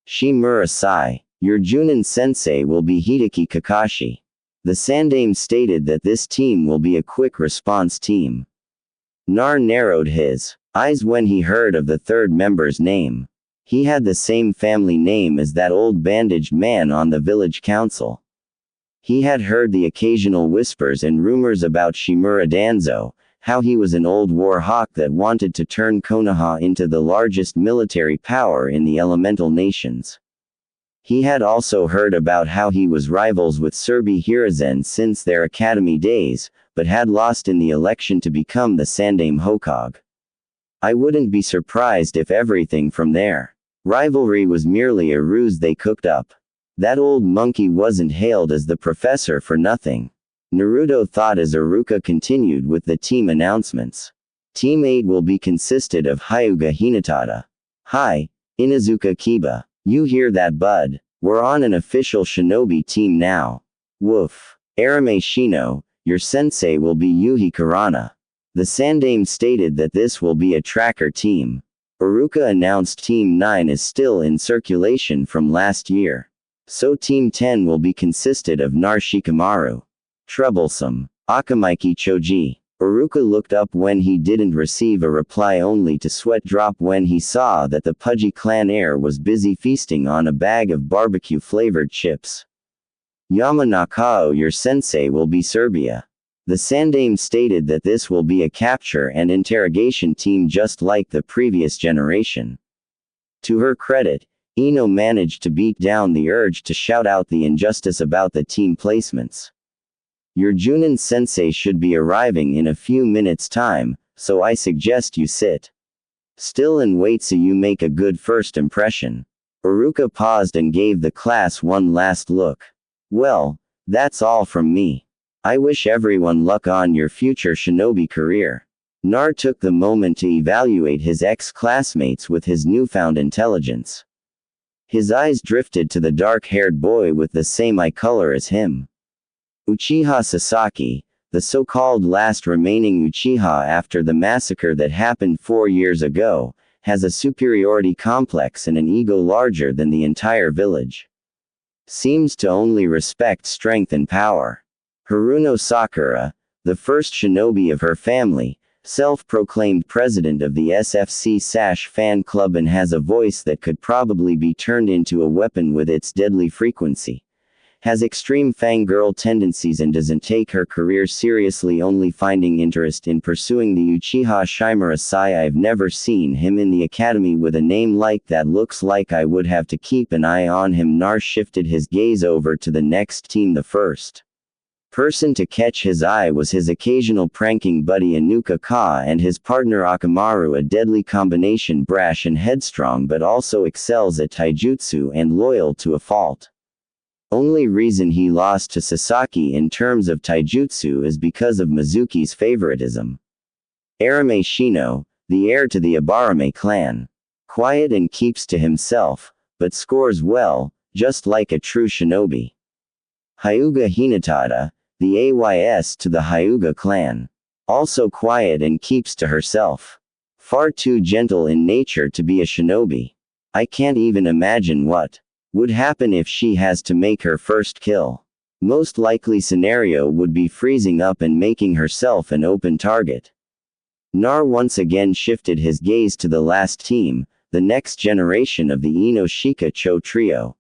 Shimura sighed. Your Junin sensei will be Hideki Kakashi. The Sandaime stated that this team will be a quick response team. Nar narrowed his eyes when he heard of the third member's name. He had the same family name as that old bandaged man on the village council. He had heard the occasional whispers and rumors about Shimura Danzo, how he was an old war hawk that wanted to turn Konoha into the largest military power in the elemental nations. He had also heard about how he was rivals with Serbi Hiruzen since their academy days, but had lost in the election to become the Sandaime Hokage. I wouldn't be surprised if everything from their rivalry was merely a ruse they cooked up. That old monkey wasn't hailed as the professor for nothing. Naruto thought as Iruka continued with the team announcements. Team 8 will be consisted of Hyuga Hinata. Hi, Inuzuka Kiba. You hear that, bud? We're on an official shinobi team now. Woof. Arame Shino, your sensei will be Yuhi Karana. The Sandaime stated that this will be a tracker team. Iruka announced Team 9 is still in circulation from last year. So Team 10 will be consisted of Nar Shikamaru. Troublesome. Akamaiki Choji. Iruka looked up when he didn't receive a reply, only to sweat drop when he saw that the pudgy clan heir was busy feasting on a bag of barbecue-flavored chips. Yama Nakao, your sensei will be Serbia. The Sandaime stated that this will be a capture and interrogation team just like the previous generation. To her credit, Ino managed to beat down the urge to shout out the injustice about the team placements. Your Junin sensei should be arriving in a few minutes' time, so I suggest you sit still and wait so you make a good first impression. Iruka paused and gave the class one last look. Well, that's all from me. I wish everyone luck on your future shinobi career. Nar took the moment to evaluate his ex-classmates with his newfound intelligence. His eyes drifted to the dark-haired boy with the same eye color as him. Uchiha Sasaki, the so-called last remaining Uchiha after the massacre that happened 4 years ago, has a superiority complex and an ego larger than the entire village. Seems to only respect strength and power. Haruno Sakura, the first shinobi of her family, self-proclaimed president of the SFC Sash fan club and has a voice that could probably be turned into a weapon with its deadly frequency. Has extreme fangirl tendencies and doesn't take her career seriously, only finding interest in pursuing the Uchiha Shimura Sai. I've never seen him in the academy with a name like that. Looks like I would have to keep an eye on him. Nar shifted his gaze over to the next team. The first person to catch his eye was his occasional pranking buddy Inuka Ka and his partner Akamaru, a deadly combination, brash and headstrong but also excels at taijutsu and loyal to a fault. Only reason he lost to Sasaki in terms of taijutsu is because of Mizuki's favoritism. Arame Shino, the heir to the Abarame clan. Quiet and keeps to himself, but scores well, just like a true shinobi. Hyuga Hinata, the AYS to the Hyuga clan. Also quiet and keeps to herself. Far too gentle in nature to be a shinobi. I can't even imagine what would happen if she has to make her first kill. Most likely scenario would be freezing up and making herself an open target. Nar once again shifted his gaze to the last team, the next generation of the Inoshika Cho trio.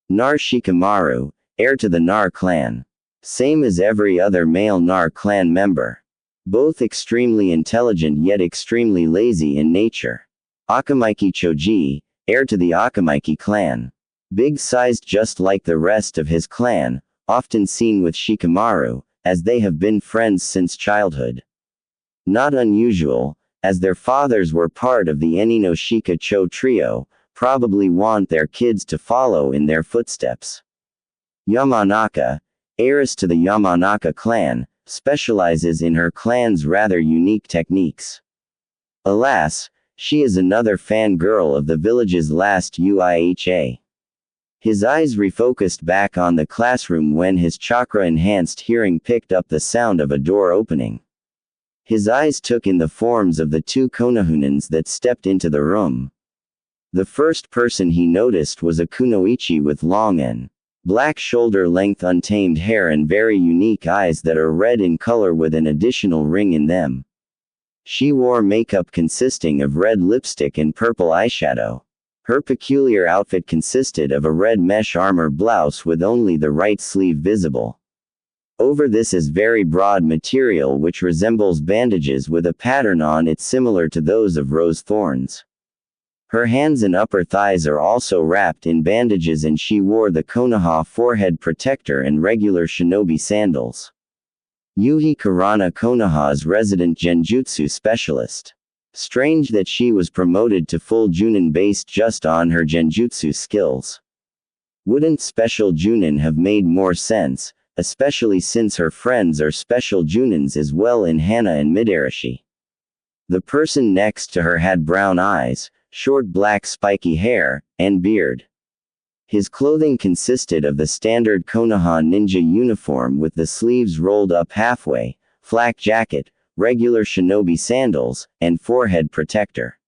Nar Shikamaru, heir to the Nar clan. Same as every other male Nar clan member. Both extremely intelligent yet extremely lazy in nature. Akamaiki Choji, heir to the Akamaiki clan. Big-sized just like the rest of his clan, often seen with Shikamaru, as they have been friends since childhood. Not unusual, as their fathers were part of the Enoshika Cho trio, probably want their kids to follow in their footsteps. Yamanaka, heiress to the Yamanaka clan, specializes in her clan's rather unique techniques. Alas, she is another fangirl of the village's last UIHA. His eyes refocused back on the classroom when his chakra-enhanced hearing picked up the sound of a door opening. His eyes took in the forms of the two Konohunans that stepped into the room. The first person he noticed was a kunoichi with long and black shoulder-length untamed hair and very unique eyes that are red in color with an additional ring in them. She wore makeup consisting of red lipstick and purple eyeshadow. Her peculiar outfit consisted of a red mesh armor blouse with only the right sleeve visible. Over this is very broad material which resembles bandages with a pattern on it similar to those of rose thorns. Her hands and upper thighs are also wrapped in bandages and she wore the Konoha forehead protector and regular shinobi sandals. Yuhi Karana, Konoha's resident genjutsu specialist. Strange that she was promoted to full Junin based just on her genjutsu skills. Wouldn't special Junin have made more sense, especially since her friends are special Junins as well in Hana and Midarashi? The person next to her had brown eyes, short black spiky hair, and beard. His clothing consisted of the standard Konoha ninja uniform with the sleeves rolled up halfway, flak jacket, regular shinobi sandals, and forehead protector.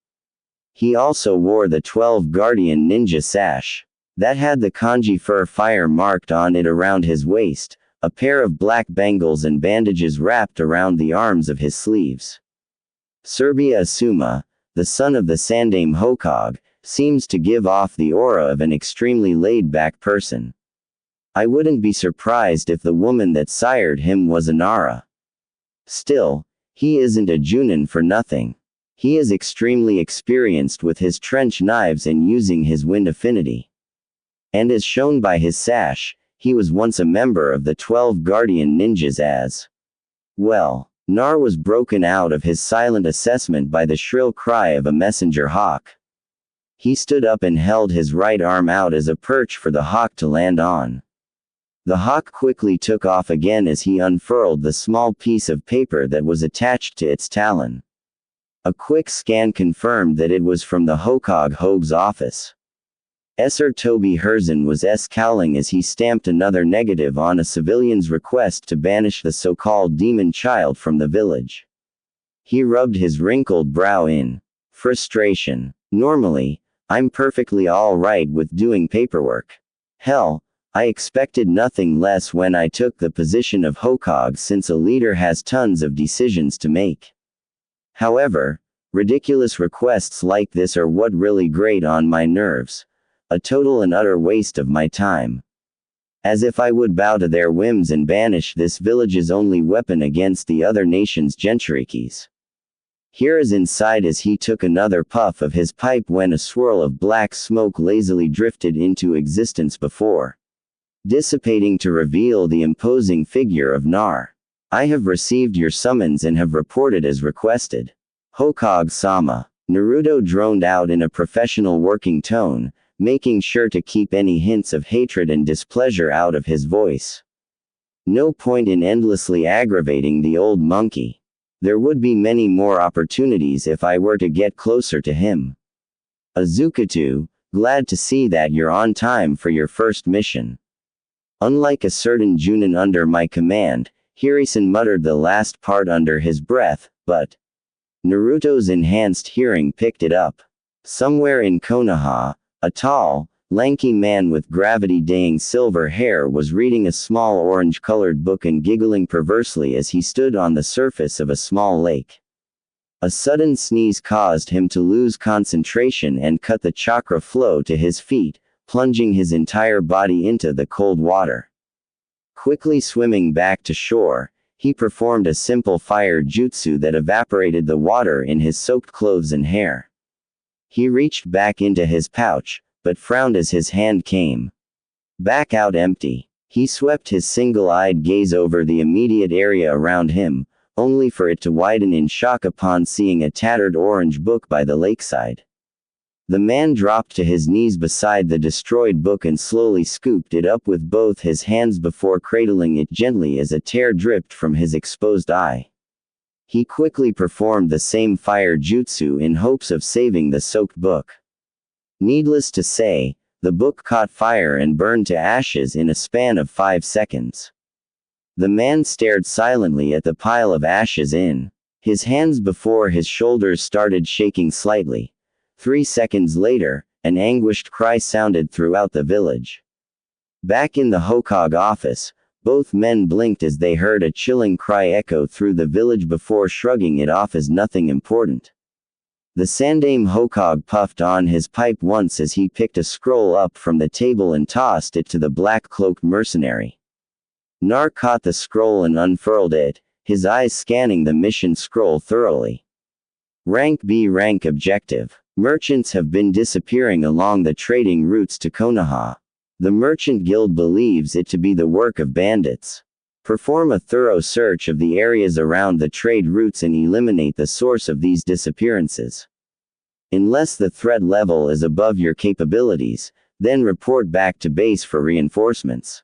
He also wore the 12 Guardian Ninja sash. That had the kanji fur fire marked on it around his waist, a pair of black bangles and bandages wrapped around the arms of his sleeves. Serbia Asuma, the son of the Sandame Hokage, seems to give off the aura of an extremely laid-back person. I wouldn't be surprised if the woman that sired him was a Nara. Still, he isn't a Junin for nothing. He is extremely experienced with his trench knives and using his wind affinity. And as shown by his sash, he was once a member of the 12 Guardian Ninjas as well. Nar was broken out of his silent assessment by the shrill cry of a messenger hawk. He stood up and held his right arm out as a perch for the hawk to land on. The hawk quickly took off again as he unfurled the small piece of paper that was attached to its talon. A quick scan confirmed that it was from the Hokage's office. Sir Toby Herzen was scowling as he stamped another negative on a civilian's request to banish the so-called demon child from the village. He rubbed his wrinkled brow in frustration. Normally, I'm perfectly all right with doing paperwork. Hell, I expected nothing less when I took the position of Hokage since a leader has tons of decisions to make. However, ridiculous requests like this are what really grate on my nerves. A total and utter waste of my time. As if I would bow to their whims and banish this village's only weapon against the other nation's Jinchurikis. Here is inside as he took another puff of his pipe when a swirl of black smoke lazily drifted into existence before dissipating to reveal the imposing figure of Nar. I have received your summons and have reported as requested. Hokage-sama. Naruto droned out in a professional working tone, making sure to keep any hints of hatred and displeasure out of his voice. No point in endlessly aggravating the old monkey. There would be many more opportunities if I were to get closer to him. Azukatu, glad to see that you're on time for your first mission. Unlike a certain Junin under my command, Hirisan muttered the last part under his breath, but Naruto's enhanced hearing picked it up. Somewhere in Konoha, a tall, lanky man with gravity-daying silver hair was reading a small orange-colored book and giggling perversely as he stood on the surface of a small lake. A sudden sneeze caused him to lose concentration and cut the chakra flow to his feet, plunging his entire body into the cold water. Quickly swimming back to shore, he performed a simple fire jutsu that evaporated the water in his soaked clothes and hair. He reached back into his pouch, but frowned as his hand came back out empty. He swept his single-eyed gaze over the immediate area around him, only for it to widen in shock upon seeing a tattered orange book by the lakeside. The man dropped to his knees beside the destroyed book and slowly scooped it up with both his hands before cradling it gently as a tear dripped from his exposed eye. He quickly performed the same fire jutsu in hopes of saving the soaked book. Needless to say, the book caught fire and burned to ashes in a span of 5 seconds. The man stared silently at the pile of ashes in his hands before his shoulders started shaking slightly. 3 seconds later, an anguished cry sounded throughout the village. Back in the Hokage office, both men blinked as they heard a chilling cry echo through the village before shrugging it off as nothing important. The Sandaime Hokage puffed on his pipe once as he picked a scroll up from the table and tossed it to the black-cloaked mercenary. Nar caught the scroll and unfurled it, his eyes scanning the mission scroll thoroughly. Rank B rank objective. Merchants have been disappearing along the trading routes to Konoha. The Merchant Guild believes it to be the work of bandits. Perform a thorough search of the areas around the trade routes and eliminate the source of these disappearances. Unless the threat level is above your capabilities, then report back to base for reinforcements.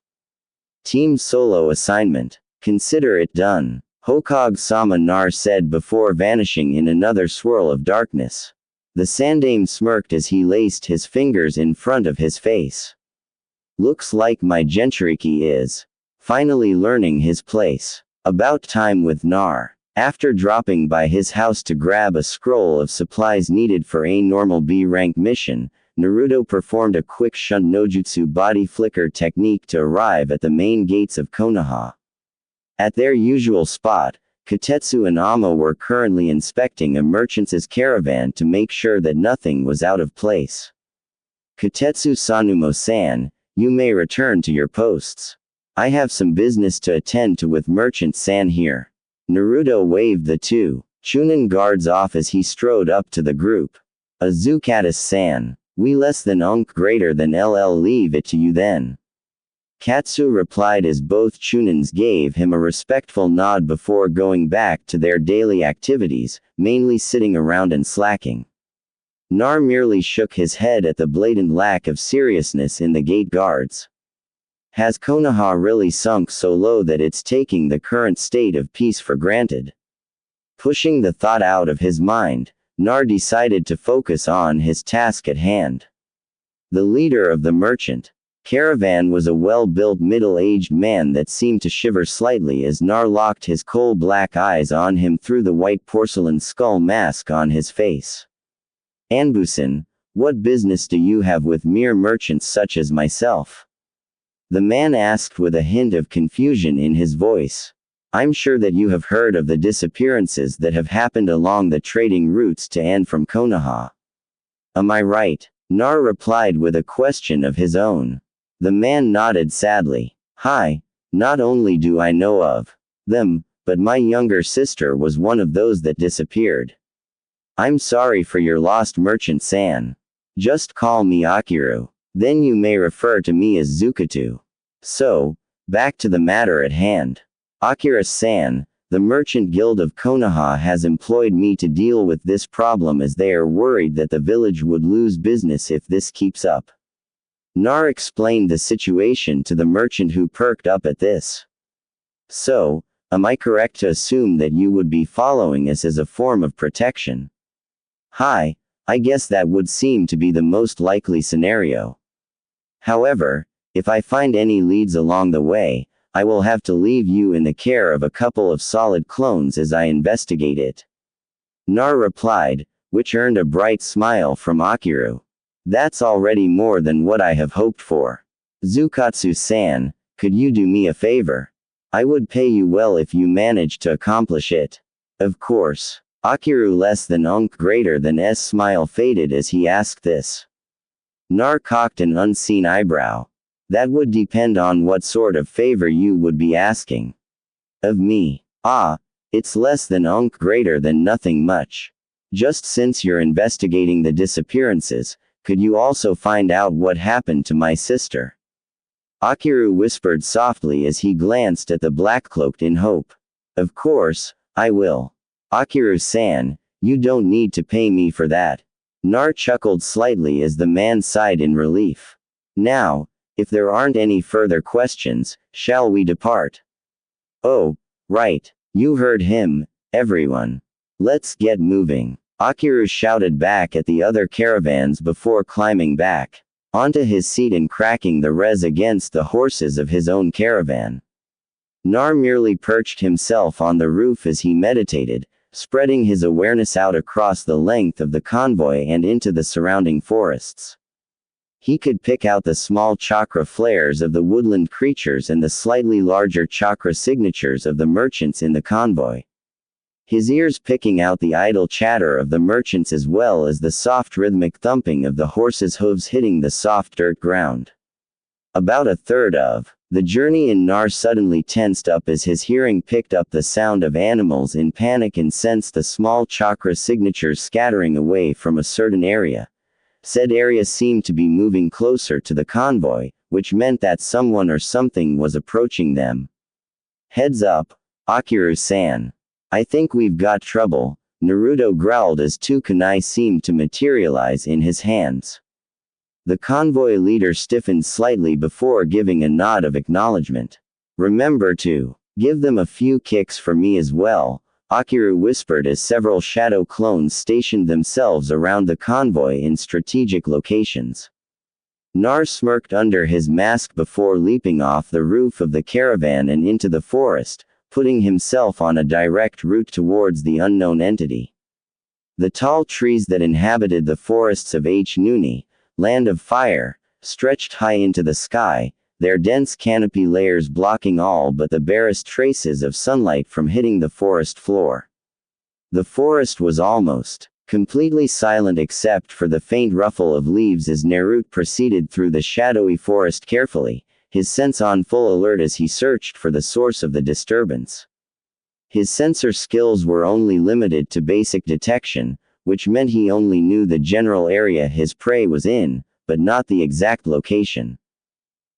Team solo assignment. Consider it done. Hokage-sama Nar said before vanishing in another swirl of darkness. The Sandaime smirked as he laced his fingers in front of his face. Looks like my Jinchuriki is finally learning his place. About time with Nar. After dropping by his house to grab a scroll of supplies needed for a normal B-rank mission, Naruto performed a quick shunt nojutsu body flicker technique to arrive at the main gates of Konoha. At their usual spot, Kotetsu and Amma were currently inspecting a merchant's caravan to make sure that nothing was out of place. Kotetsu Sanumo-san, you may return to your posts. I have some business to attend to with Merchant-san here. Naruto waved the two Chunin guards off as he strode up to the group. Azukata-san, we less than greater than LL leave it to you then. Katsu replied as both Chunins gave him a respectful nod before going back to their daily activities, mainly sitting around and slacking. Nar merely shook his head at the blatant lack of seriousness in the gate guards. Has Konoha really sunk so low that it's taking the current state of peace for granted? Pushing the thought out of his mind, Nar decided to focus on his task at hand. The leader of the merchant caravan was a well-built middle-aged man that seemed to shiver slightly as Nar locked his coal-black eyes on him through the white porcelain skull mask on his face. Anbusen, what business do you have with mere merchants such as myself? The man asked with a hint of confusion in his voice. I'm sure that you have heard of the disappearances that have happened along the trading routes to and from Konoha. Am I right? Nar replied with a question of his own. The man nodded sadly. Hi, not only do I know of them, but my younger sister was one of those that disappeared. I'm sorry for your lost Merchant-san. Just call me Akiru. Then you may refer to me as Zukatu. So, back to the matter at hand. Akira-san, the Merchant Guild of Konoha has employed me to deal with this problem as they are worried that the village would lose business if this keeps up. Nar explained the situation to the merchant, who perked up at this. So, am I correct to assume that you would be following us as a form of protection? Hi, I guess that would seem to be the most likely scenario. However, if I find any leads along the way, I will have to leave you in the care of a couple of solid clones as I investigate it. Nar replied, which earned a bright smile from Akiru. That's already more than what I have hoped for. Zukatsu-san, could you do me a favor? I would pay you well if you managed to accomplish it. Of course. Akiru less than greater than S smile faded as he asked this. Nar cocked an unseen eyebrow. That would depend on what sort of favor you would be asking. Of me. Ah, it's less than greater than nothing much. Just since you're investigating the disappearances, could you also find out what happened to my sister? Akiru whispered softly as he glanced at the black-cloaked in hope. Of course, I will. Akiru-san, you don't need to pay me for that. Nar chuckled slightly as the man sighed in relief. Now, if there aren't any further questions, shall we depart? Oh, right. You heard him, everyone. Let's get moving. Akiru shouted back at the other caravans before climbing back onto his seat and cracking the res against the horses of his own caravan. Nar merely perched himself on the roof as he meditated, spreading his awareness out across the length of the convoy and into the surrounding forests. He could pick out the small chakra flares of the woodland creatures and the slightly larger chakra signatures of the merchants in the convoy. His ears picking out the idle chatter of the merchants as well as the soft rhythmic thumping of the horses' hooves hitting the soft dirt ground. About a third of the journey in Nar suddenly tensed up as his hearing picked up the sound of animals in panic and sensed the small chakra signatures scattering away from a certain area. Said area seemed to be moving closer to the convoy, which meant that someone or something was approaching them. Heads up, Akiru-san. I think we've got trouble, Naruto growled as two kunai seemed to materialize in his hands. The convoy leader stiffened slightly before giving a nod of acknowledgement. Remember to give them a few kicks for me as well, Akiru whispered as several shadow clones stationed themselves around the convoy in strategic locations. Nar smirked under his mask before leaping off the roof of the caravan and into the forest, putting himself on a direct route towards the unknown entity. The tall trees that inhabited the forests of Nuni, land of fire, stretched high into the sky, their dense canopy layers blocking all but the barest traces of sunlight from hitting the forest floor. The forest was almost completely silent except for the faint ruffle of leaves as Naruto proceeded through the shadowy forest carefully, his sense on full alert as he searched for the source of the disturbance. His sensor skills were only limited to basic detection, which meant he only knew the general area his prey was in, but not the exact location.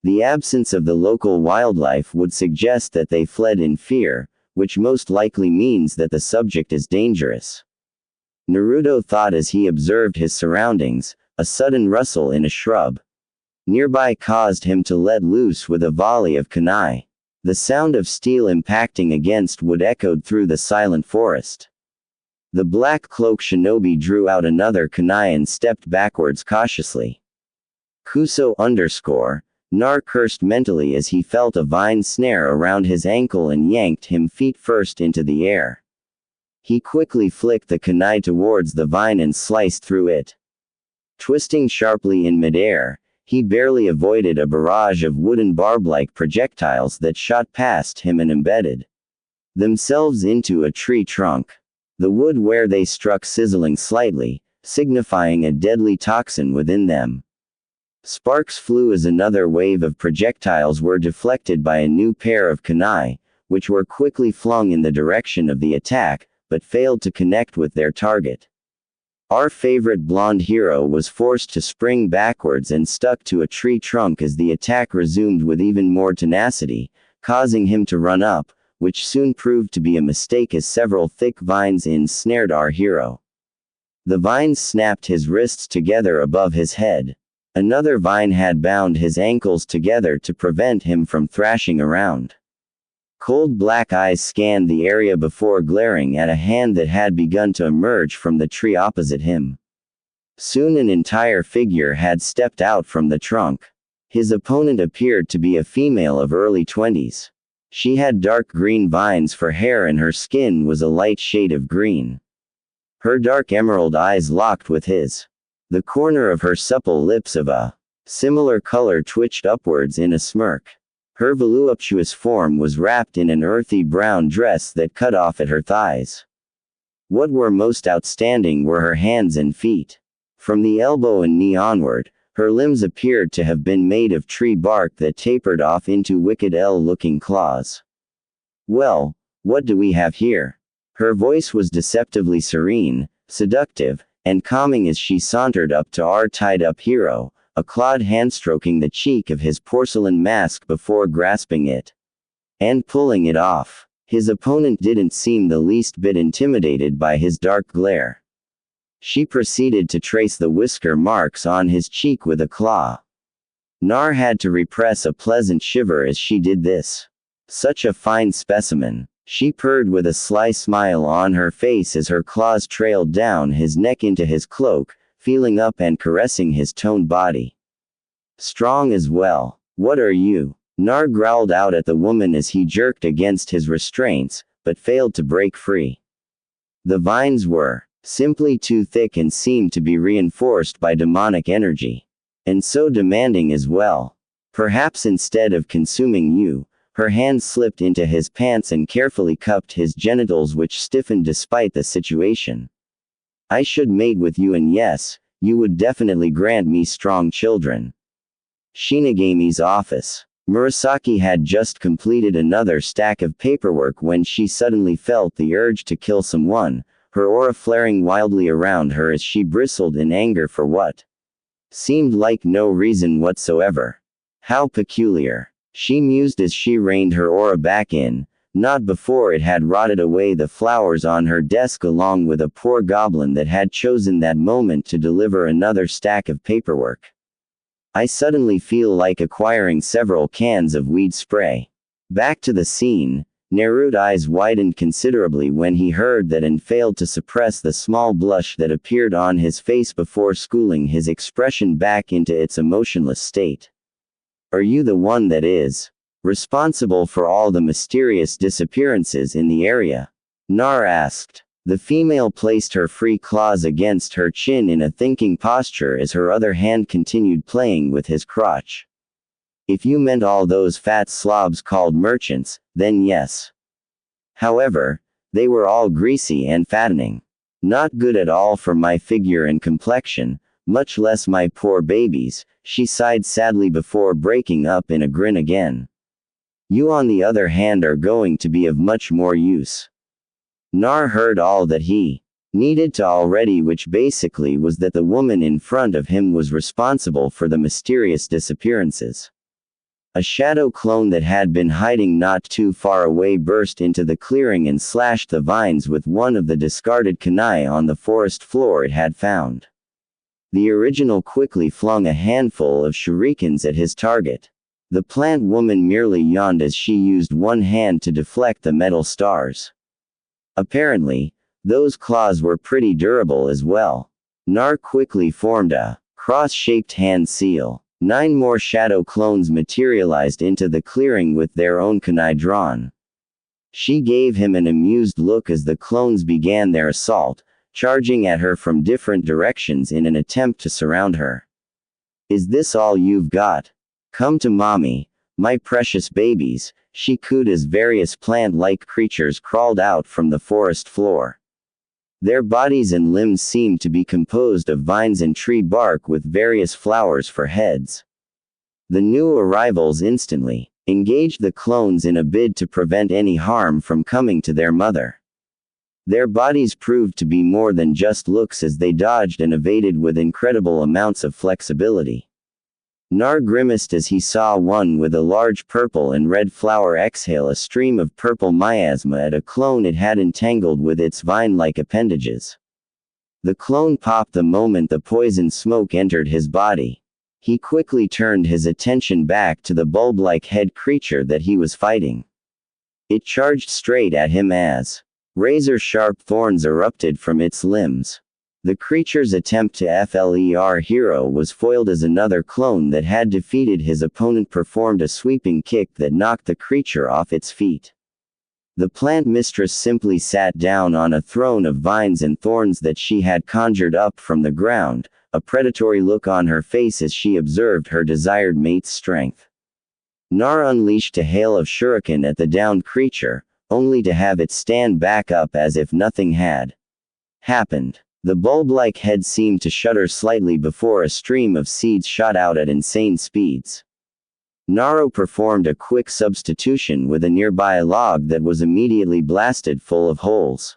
The absence of the local wildlife would suggest that they fled in fear, which most likely means that the subject is dangerous. Naruto thought as he observed his surroundings, a sudden rustle in a shrub nearby caused him to let loose with a volley of kunai. The sound of steel impacting against wood echoed through the silent forest. The black cloak shinobi drew out another kunai and stepped backwards cautiously. Kuso _ Nar cursed mentally as he felt a vine snare around his ankle and yanked him feet first into the air. He quickly flicked the kunai towards the vine and sliced through it. Twisting sharply in midair, he barely avoided a barrage of wooden barb-like projectiles that shot past him and embedded themselves into a tree trunk. The wood where they struck sizzling slightly, signifying a deadly toxin within them. Sparks flew as another wave of projectiles were deflected by a new pair of kunai, which were quickly flung in the direction of the attack, but failed to connect with their target. Our favorite blonde hero was forced to spring backwards and stuck to a tree trunk as the attack resumed with even more tenacity, causing him to run up, which soon proved to be a mistake as several thick vines ensnared our hero. The vines snapped his wrists together above his head. Another vine had bound his ankles together to prevent him from thrashing around. Cold black eyes scanned the area before glaring at a hand that had begun to emerge from the tree opposite him. Soon an entire figure had stepped out from the trunk. His opponent appeared to be a female of early 20s. She had dark green vines for hair and her skin was a light shade of green. Her dark emerald eyes locked with his. The corner of her supple lips of a similar color twitched upwards in a smirk. Her voluptuous form was wrapped in an earthy brown dress that cut off at her thighs. What were most outstanding were her hands and feet. From the elbow and knee onward, her limbs appeared to have been made of tree bark that tapered off into wicked L-looking claws. Well, what do we have here? Her voice was deceptively serene, seductive, and calming as she sauntered up to our tied-up hero, a clawed hand stroking the cheek of his porcelain mask before grasping it and pulling it off. His opponent didn't seem the least bit intimidated by his dark glare. She proceeded to trace the whisker marks on his cheek with a claw. Nar had to repress a pleasant shiver as she did this. Such a fine specimen. She purred with a sly smile on her face as her claws trailed down his neck into his cloak, feeling up and caressing his toned body. Strong as well. What are you? Nar growled out at the woman as he jerked against his restraints, but failed to break free. The vines were simply too thick and seemed to be reinforced by demonic energy. And so demanding as well. Perhaps instead of consuming you, her hand slipped into his pants and carefully cupped his genitals, which stiffened despite the situation. I should mate with you, and yes, you would definitely grant me strong children. Shinigami's office. Murasaki had just completed another stack of paperwork when she suddenly felt the urge to kill someone, her aura flaring wildly around her as she bristled in anger for what seemed like no reason whatsoever. How peculiar. She mused as she reined her aura back in, not before it had rotted away the flowers on her desk along with a poor goblin that had chosen that moment to deliver another stack of paperwork. I suddenly feel like acquiring several cans of weed spray. Back to the scene, Naruto's eyes widened considerably when he heard that and failed to suppress the small blush that appeared on his face before schooling his expression back into its emotionless state. Are you the one that is responsible for all the mysterious disappearances in the area? Nar asked. The female placed her free claws against her chin in a thinking posture as her other hand continued playing with his crotch. If you meant all those fat slobs called merchants, then yes. However, they were all greasy and fattening. Not good at all for my figure and complexion, much less my poor babies, she sighed sadly before breaking up in a grin again. You on the other hand are going to be of much more use. Nar heard all that he needed to already, which basically was that the woman in front of him was responsible for the mysterious disappearances. A shadow clone that had been hiding not too far away burst into the clearing and slashed the vines with one of the discarded kunai on the forest floor it had found. The original quickly flung a handful of shurikens at his target. The plant woman merely yawned as she used one hand to deflect the metal stars. Apparently, those claws were pretty durable as well. Nar quickly formed a cross-shaped hand seal. 9 more shadow clones materialized into the clearing with their own kunai drawn. She gave him an amused look as the clones began their assault, charging at her from different directions in an attempt to surround her. Is this all you've got? Come to mommy, my precious babies, she cooed as various plant-like creatures crawled out from the forest floor. Their bodies and limbs seemed to be composed of vines and tree bark with various flowers for heads. The new arrivals instantly engaged the clones in a bid to prevent any harm from coming to their mother. Their bodies proved to be more than just looks as they dodged and evaded with incredible amounts of flexibility. Nar grimaced as he saw one with a large purple and red flower exhale a stream of purple miasma at a clone it had entangled with its vine-like appendages. The clone popped the moment the poison smoke entered his body. He quickly turned his attention back to the bulb-like head creature that he was fighting. It charged straight at him as razor-sharp thorns erupted from its limbs. The creature's attempt to fler hero was foiled as another clone that had defeated his opponent performed a sweeping kick that knocked the creature off its feet. The plant mistress simply sat down on a throne of vines and thorns that she had conjured up from the ground, a predatory look on her face as she observed her desired mate's strength. Nar unleashed a hail of shuriken at the downed creature, only to have it stand back up as if nothing had happened. The bulb-like head seemed to shudder slightly before a stream of seeds shot out at insane speeds. Naru performed a quick substitution with a nearby log that was immediately blasted full of holes.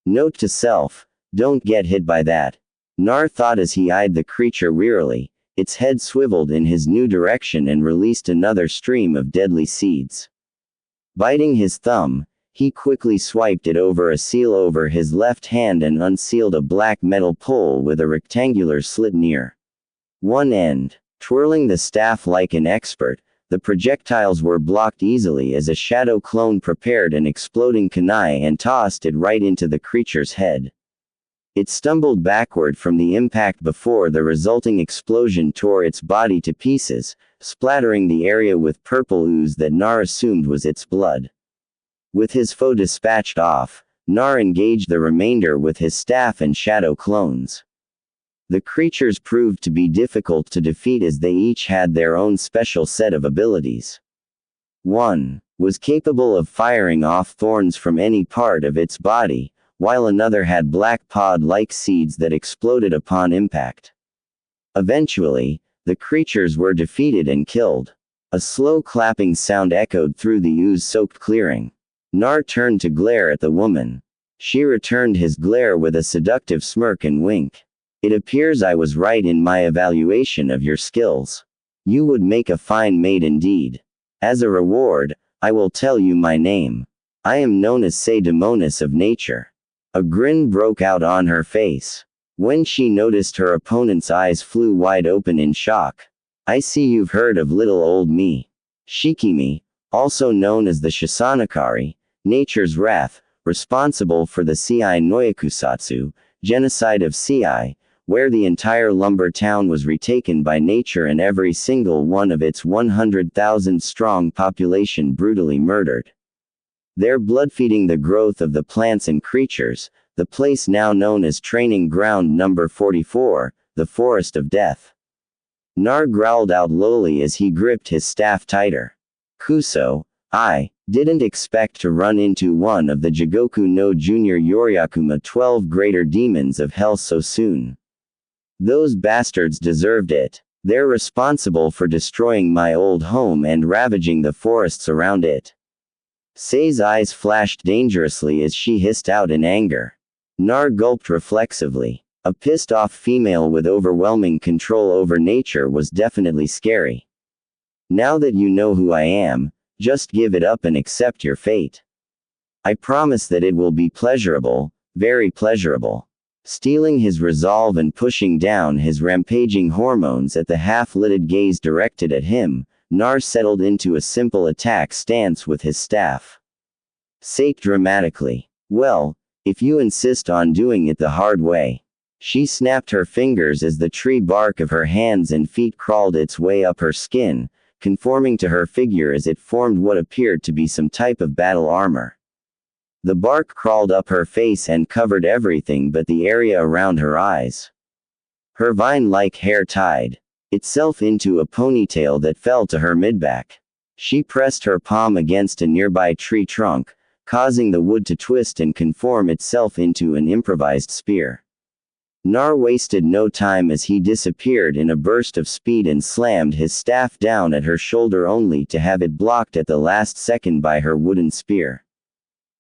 Note to self, don't get hit by that. Nar thought as he eyed the creature wearily. Its head swiveled in his new direction and released another stream of deadly seeds. Biting his thumb, he quickly swiped it over a seal over his left hand and unsealed a black metal pole with a rectangular slit near one end. Twirling the staff like an expert, the projectiles were blocked easily as a shadow clone prepared an exploding kunai and tossed it right into the creature's head. It stumbled backward from the impact before the resulting explosion tore its body to pieces, splattering the area with purple ooze that Nar assumed was its blood. With his foe dispatched off, Nar engaged the remainder with his staff and shadow clones. The creatures proved to be difficult to defeat as they each had their own special set of abilities. One was capable of firing off thorns from any part of its body, while another had black pod-like seeds that exploded upon impact. Eventually, the creatures were defeated and killed. A slow clapping sound echoed through the ooze-soaked clearing. Nar turned to glare at the woman. She returned his glare with a seductive smirk and wink. It appears I was right in my evaluation of your skills. You would make a fine maid indeed. As a reward, I will tell you my name. I am known as Daemonis of Nature. A grin broke out on her face. When she noticed her opponent's eyes flew wide open in shock. I see you've heard of little old me. Shikimi, also known as the Shisanakari, Nature's Wrath, responsible for the Sei Noyakusatsu, genocide of Sei, where the entire lumber town was retaken by nature and every single one of its 100,000-strong population brutally murdered. Their blood feeding the growth of the plants and creatures, the place now known as Training Ground Number 44, the Forest of Death. Nar growled out lowly as he gripped his staff tighter. Kuso, I didn't expect to run into one of the Jigoku no Junior Yoryakuma 12 greater demons of hell so soon. Those bastards deserved it. They're responsible for destroying my old home and ravaging the forests around it. Sei's eyes flashed dangerously as she hissed out in anger. Nar gulped reflexively. A pissed-off female with overwhelming control over nature was definitely scary. Now that you know who I am, just give it up and accept your fate. I promise that it will be pleasurable, very pleasurable. Stealing his resolve and pushing down his rampaging hormones at the half-lidded gaze directed at him, Nar settled into a simple attack stance with his staff. Sate dramatically. Well, if you insist on doing it the hard way. She snapped her fingers as the tree bark of her hands and feet crawled its way up her skin, conforming to her figure as it formed what appeared to be some type of battle armor. The bark crawled up her face and covered everything but the area around her eyes. Her vine-like hair tied itself into a ponytail that fell to her midback. She pressed her palm against a nearby tree trunk, causing the wood to twist and conform itself into an improvised spear. Nar wasted no time as he disappeared in a burst of speed and slammed his staff down at her shoulder only to have it blocked at the last second by her wooden spear.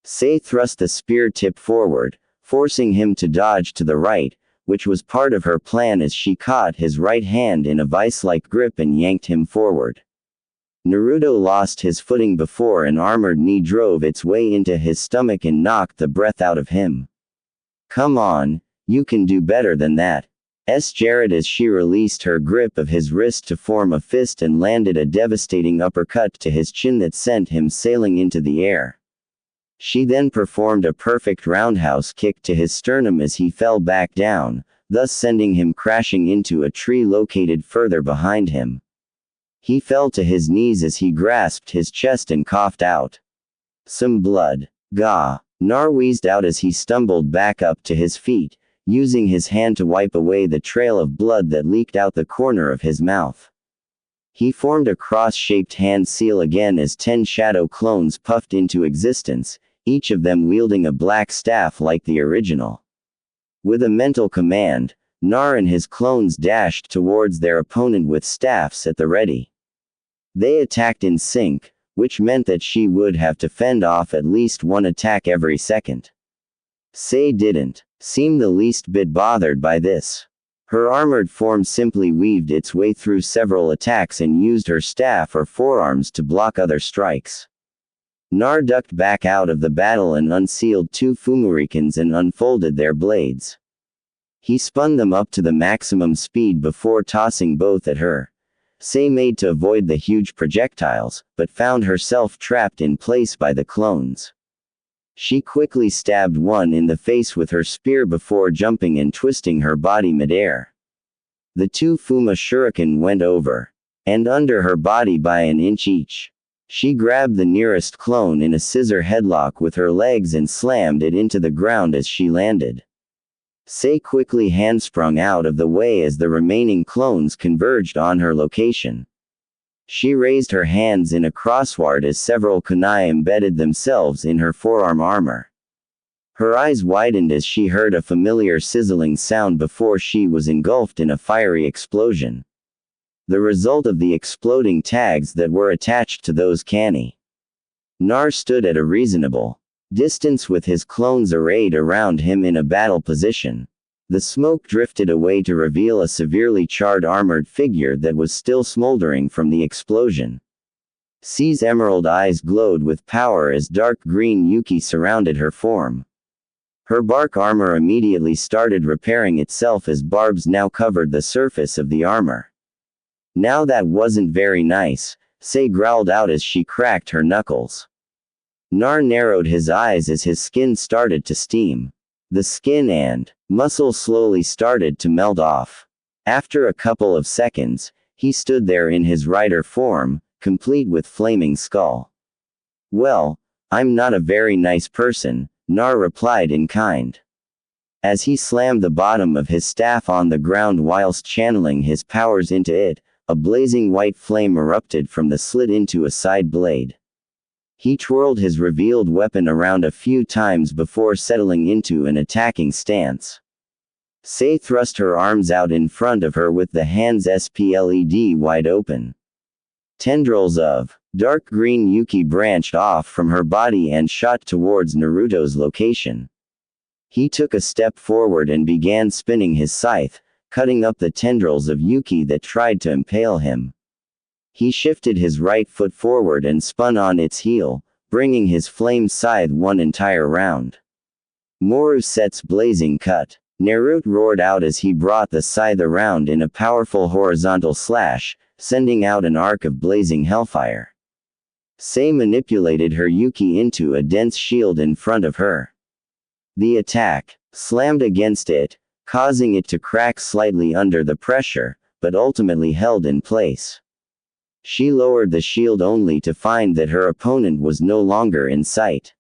Sei thrust the spear tip forward, forcing him to dodge to the right, which was part of her plan as she caught his right hand in a vice-like grip and yanked him forward. Naruto lost his footing before an armored knee drove its way into his stomach and knocked the breath out of him. Come on, you can do better than that. Jarrett as she released her grip of his wrist to form a fist and landed a devastating uppercut to his chin that sent him sailing into the air. She then performed a perfect roundhouse kick to his sternum as he fell back down, thus sending him crashing into a tree located further behind him. He fell to his knees as he grasped his chest and coughed out some blood. Gah! Nar wheezed out as he stumbled back up to his feet, using his hand to wipe away the trail of blood that leaked out the corner of his mouth. He formed a cross-shaped hand seal again as 10 shadow clones puffed into existence, each of them wielding a black staff like the original. With a mental command, Nar and his clones dashed towards their opponent with staffs at the ready. They attacked in sync, which meant that she would have to fend off at least one attack every second. Sei didn't seem the least bit bothered by this. Her armored form simply weaved its way through several attacks and used her staff or forearms to block other strikes. Nar ducked back out of the battle and unsealed 2 Fumurikens and unfolded their blades. He spun them up to the maximum speed before tossing both at her. Sei made to avoid the huge projectiles, but found herself trapped in place by the clones. She quickly stabbed one in the face with her spear before jumping and twisting her body midair. The 2 Fuma shuriken went over and under her body by an inch each. She grabbed the nearest clone in a scissor headlock with her legs and slammed it into the ground as she landed. Sei quickly handsprung out of the way as the remaining clones converged on her location. She raised her hands in a crossword as several kunai embedded themselves in her forearm armor. Her eyes widened as she heard a familiar sizzling sound before she was engulfed in a fiery explosion. The result of the exploding tags that were attached to those kanai. Nar stood at a reasonable distance with his clones arrayed around him in a battle position. The smoke drifted away to reveal a severely charred armored figure that was still smoldering from the explosion. Sei's emerald eyes glowed with power as dark green Yuki surrounded her form. Her bark armor immediately started repairing itself as barbs now covered the surface of the armor. Now that wasn't very nice, Sei growled out as she cracked her knuckles. Nar narrowed his eyes as his skin started to steam. The skin and muscle slowly started to melt off. After a couple of seconds, he stood there in his rider form, complete with flaming skull. Well, I'm not a very nice person, Nar replied in kind. As he slammed the bottom of his staff on the ground whilst channeling his powers into it, a blazing white flame erupted from the slit into a side blade. He twirled his revealed weapon around a few times before settling into an attacking stance. Sei thrust her arms out in front of her with the hands split wide open. Tendrils of dark green Yuki branched off from her body and shot towards Naruto's location. He took a step forward and began spinning his scythe, cutting up the tendrils of Yuki that tried to impale him. He shifted his right foot forward and spun on its heel, bringing his flame scythe one entire round. Moru Set's blazing cut. Naruto roared out as he brought the scythe around in a powerful horizontal slash, sending out an arc of blazing hellfire. Sei manipulated her Yuki into a dense shield in front of her. The attack slammed against it, causing it to crack slightly under the pressure, but ultimately held in place. She lowered the shield only to find that her opponent was no longer in sight.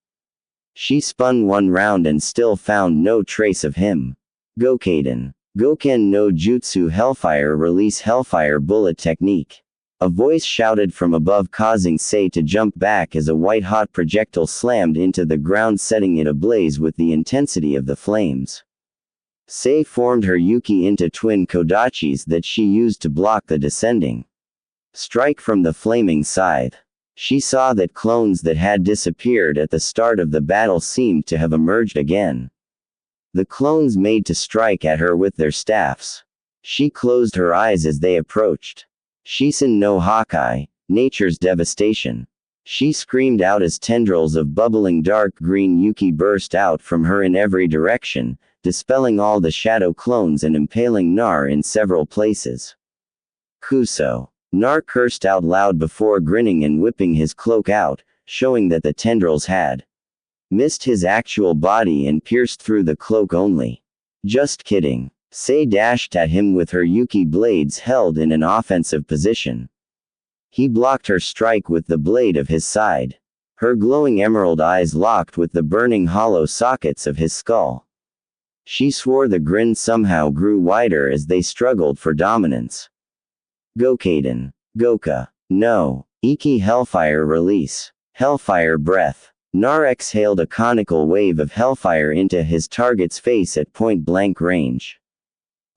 She spun one round and still found no trace of him. Gokaden. Goken no Jutsu Hellfire Release Hellfire Bullet Technique. A voice shouted from above, causing Sei to jump back as a white-hot projectile slammed into the ground, setting it ablaze with the intensity of the flames. Sei formed her Yuki into twin kodachis that she used to block the descending strike from the flaming scythe. She saw that clones that had disappeared at the start of the battle seemed to have emerged again. The clones made to strike at her with their staffs. She closed her eyes as they approached. Shisen no Hakai, nature's devastation. She screamed out as tendrils of bubbling dark green Yuki burst out from her in every direction, dispelling all the shadow clones and impaling Nar in several places. Kuso. Nar cursed out loud before grinning and whipping his cloak out, showing that the tendrils had missed his actual body and pierced through the cloak only. Just kidding. Sei dashed at him with her Yuki blades held in an offensive position. He blocked her strike with the blade of his side. Her glowing emerald eyes locked with the burning hollow sockets of his skull. She swore the grin somehow grew wider as they struggled for dominance. Gokaden. Goka. No. Iki Hellfire release. Hellfire breath. Nar exhaled a conical wave of hellfire into his target's face at point-blank range.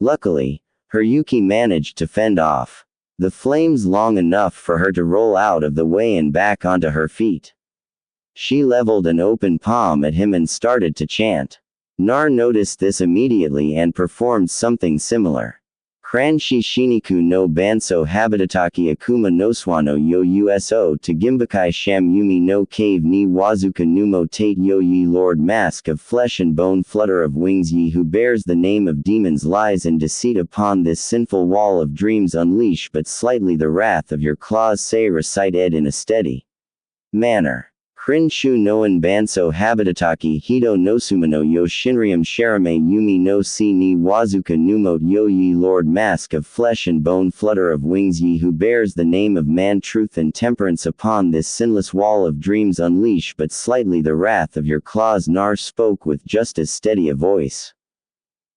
Luckily, her Yuki managed to fend off the flames long enough for her to roll out of the way and back onto her feet. She leveled an open palm at him and started to chant. Nar noticed this immediately and performed something similar. Kranshi Shiniku no Banso Habitataki Akuma no Swano yo Uso to Gimbakai Sham Yumi no Cave ni Wazuka Numo Tate yo ye Lord Mask of flesh and bone flutter of wings ye who bears the name of demons lies and deceit upon this sinful wall of dreams unleash but slightly the wrath of your claws say recite ed in a steady manner. Krinshu noen banso habitataki hito no sumano yo shinrium sharame yumi no si ni wazuka numote yo ye Lord Mask of flesh and bone flutter of wings ye who bears the name of man truth and temperance upon this sinless wall of dreams unleash but slightly the wrath of your claws. Nar spoke with just as steady a voice.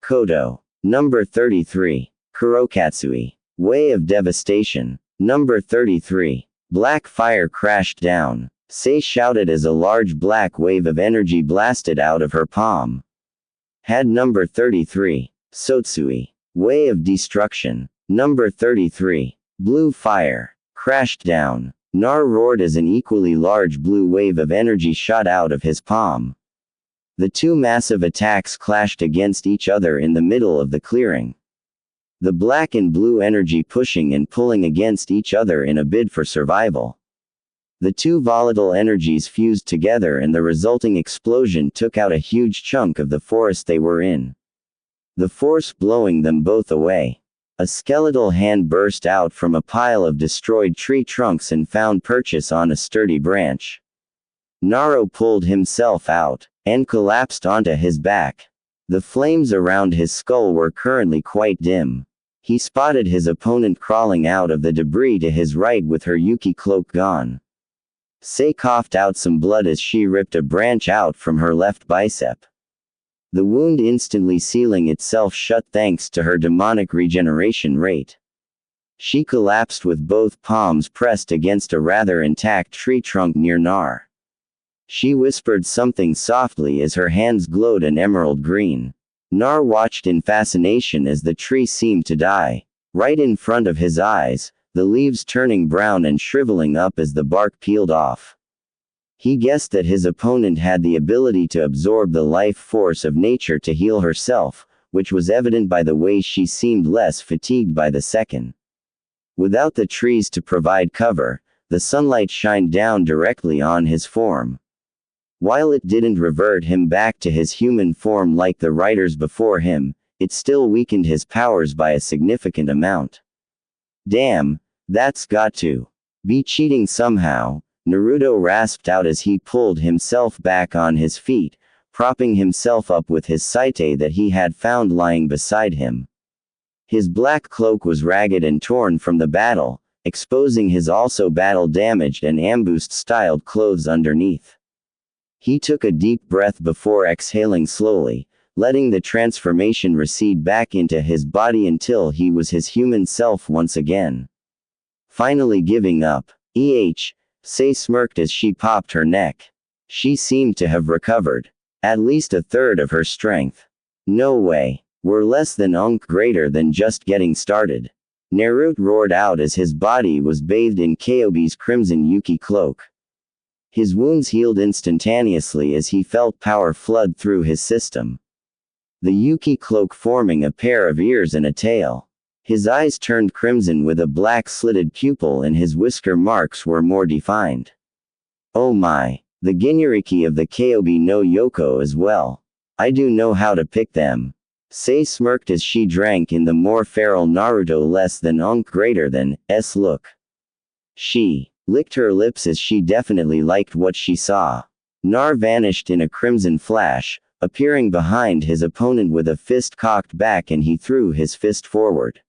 Kodo. Number 33. Kurokatsui. Way of Devastation. Number 33. Black fire crashed down. Sei shouted as a large black wave of energy blasted out of her palm. Had number 33. Sotsui. Way of Destruction. Number 33. Blue fire. Crashed down. Nar roared as an equally large blue wave of energy shot out of his palm. The two massive attacks clashed against each other in the middle of the clearing. The black and blue energy pushing and pulling against each other in a bid for survival. The two volatile energies fused together and the resulting explosion took out a huge chunk of the forest they were in. The force blowing them both away. A skeletal hand burst out from a pile of destroyed tree trunks and found purchase on a sturdy branch. Naro pulled himself out, and collapsed onto his back. The flames around his skull were currently quite dim. He spotted his opponent crawling out of the debris to his right with her Yuki cloak gone. Sei coughed out some blood as she ripped a branch out from her left bicep. The wound instantly sealing itself shut thanks to her demonic regeneration rate. She collapsed with both palms pressed against a rather intact tree trunk near Nar. She whispered something softly as her hands glowed an emerald green. Nar watched in fascination as the tree seemed to die. Right in front of his eyes, the leaves turning brown and shriveling up as the bark peeled off. He guessed that his opponent had the ability to absorb the life force of nature to heal herself, which was evident by the way she seemed less fatigued by the second. Without the trees to provide cover, the sunlight shined down directly on his form. While it didn't revert him back to his human form like the writers before him, it still weakened his powers by a significant amount. Damn, that's got to be cheating somehow, Naruto rasped out as he pulled himself back on his feet, propping himself up with his saite that he had found lying beside him. His black cloak was ragged and torn from the battle, exposing his also battle-damaged and ambushed-styled clothes underneath. He took a deep breath before exhaling slowly, letting the transformation recede back into his body until he was his human self once again. Finally giving up. Sei smirked as she popped her neck. She seemed to have recovered at least a third of her strength. No way. We're less than greater than just getting started. Naruto roared out as his body was bathed in Kyobi's crimson Yuki cloak. His wounds healed instantaneously as he felt power flood through his system. The Yuki cloak forming a pair of ears and a tail. His eyes turned crimson with a black slitted pupil and his whisker marks were more defined. Oh my, the Ginuriki of the Kyobi no Yoko as well. I do know how to pick them. Sei smirked as she drank in the more feral Naruto less than greater than s look. She licked her lips as she definitely liked what she saw. Nar vanished in a crimson flash, appearing behind his opponent with a fist cocked back, and he threw his fist forward.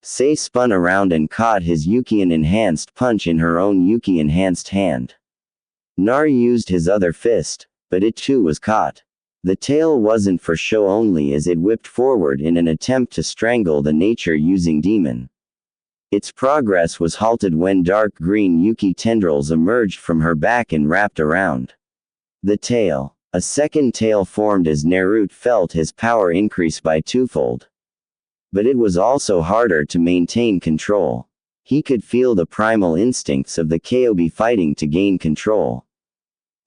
Sei spun around and caught his Yukian-enhanced punch in her own Yuki-enhanced hand. Nar used his other fist, but it too was caught. The tail wasn't for show only as it whipped forward in an attempt to strangle the nature-using demon. Its progress was halted when dark green Yuki tendrils emerged from her back and wrapped around the tail. A second tail formed as Naruto felt his power increase by twofold. But it was also harder to maintain control. He could feel the primal instincts of the Kyuubi fighting to gain control.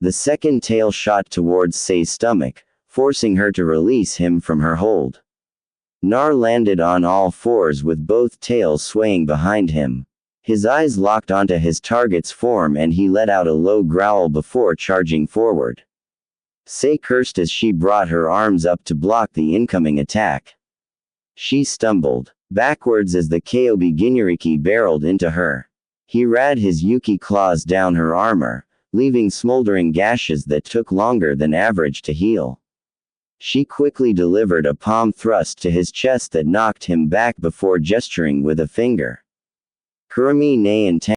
The second tail shot towards Sei's stomach, forcing her to release him from her hold. Nar landed on all fours with both tails swaying behind him. His eyes locked onto his target's form and he let out a low growl before charging forward. Sei cursed as she brought her arms up to block the incoming attack. She stumbled backwards as the Kyuubi Ginuriki barreled into her. He ran his Yuki claws down her armor, leaving smoldering gashes that took longer than average to heal. She quickly delivered a palm thrust to his chest that knocked him back before gesturing with a finger. Kurumi ne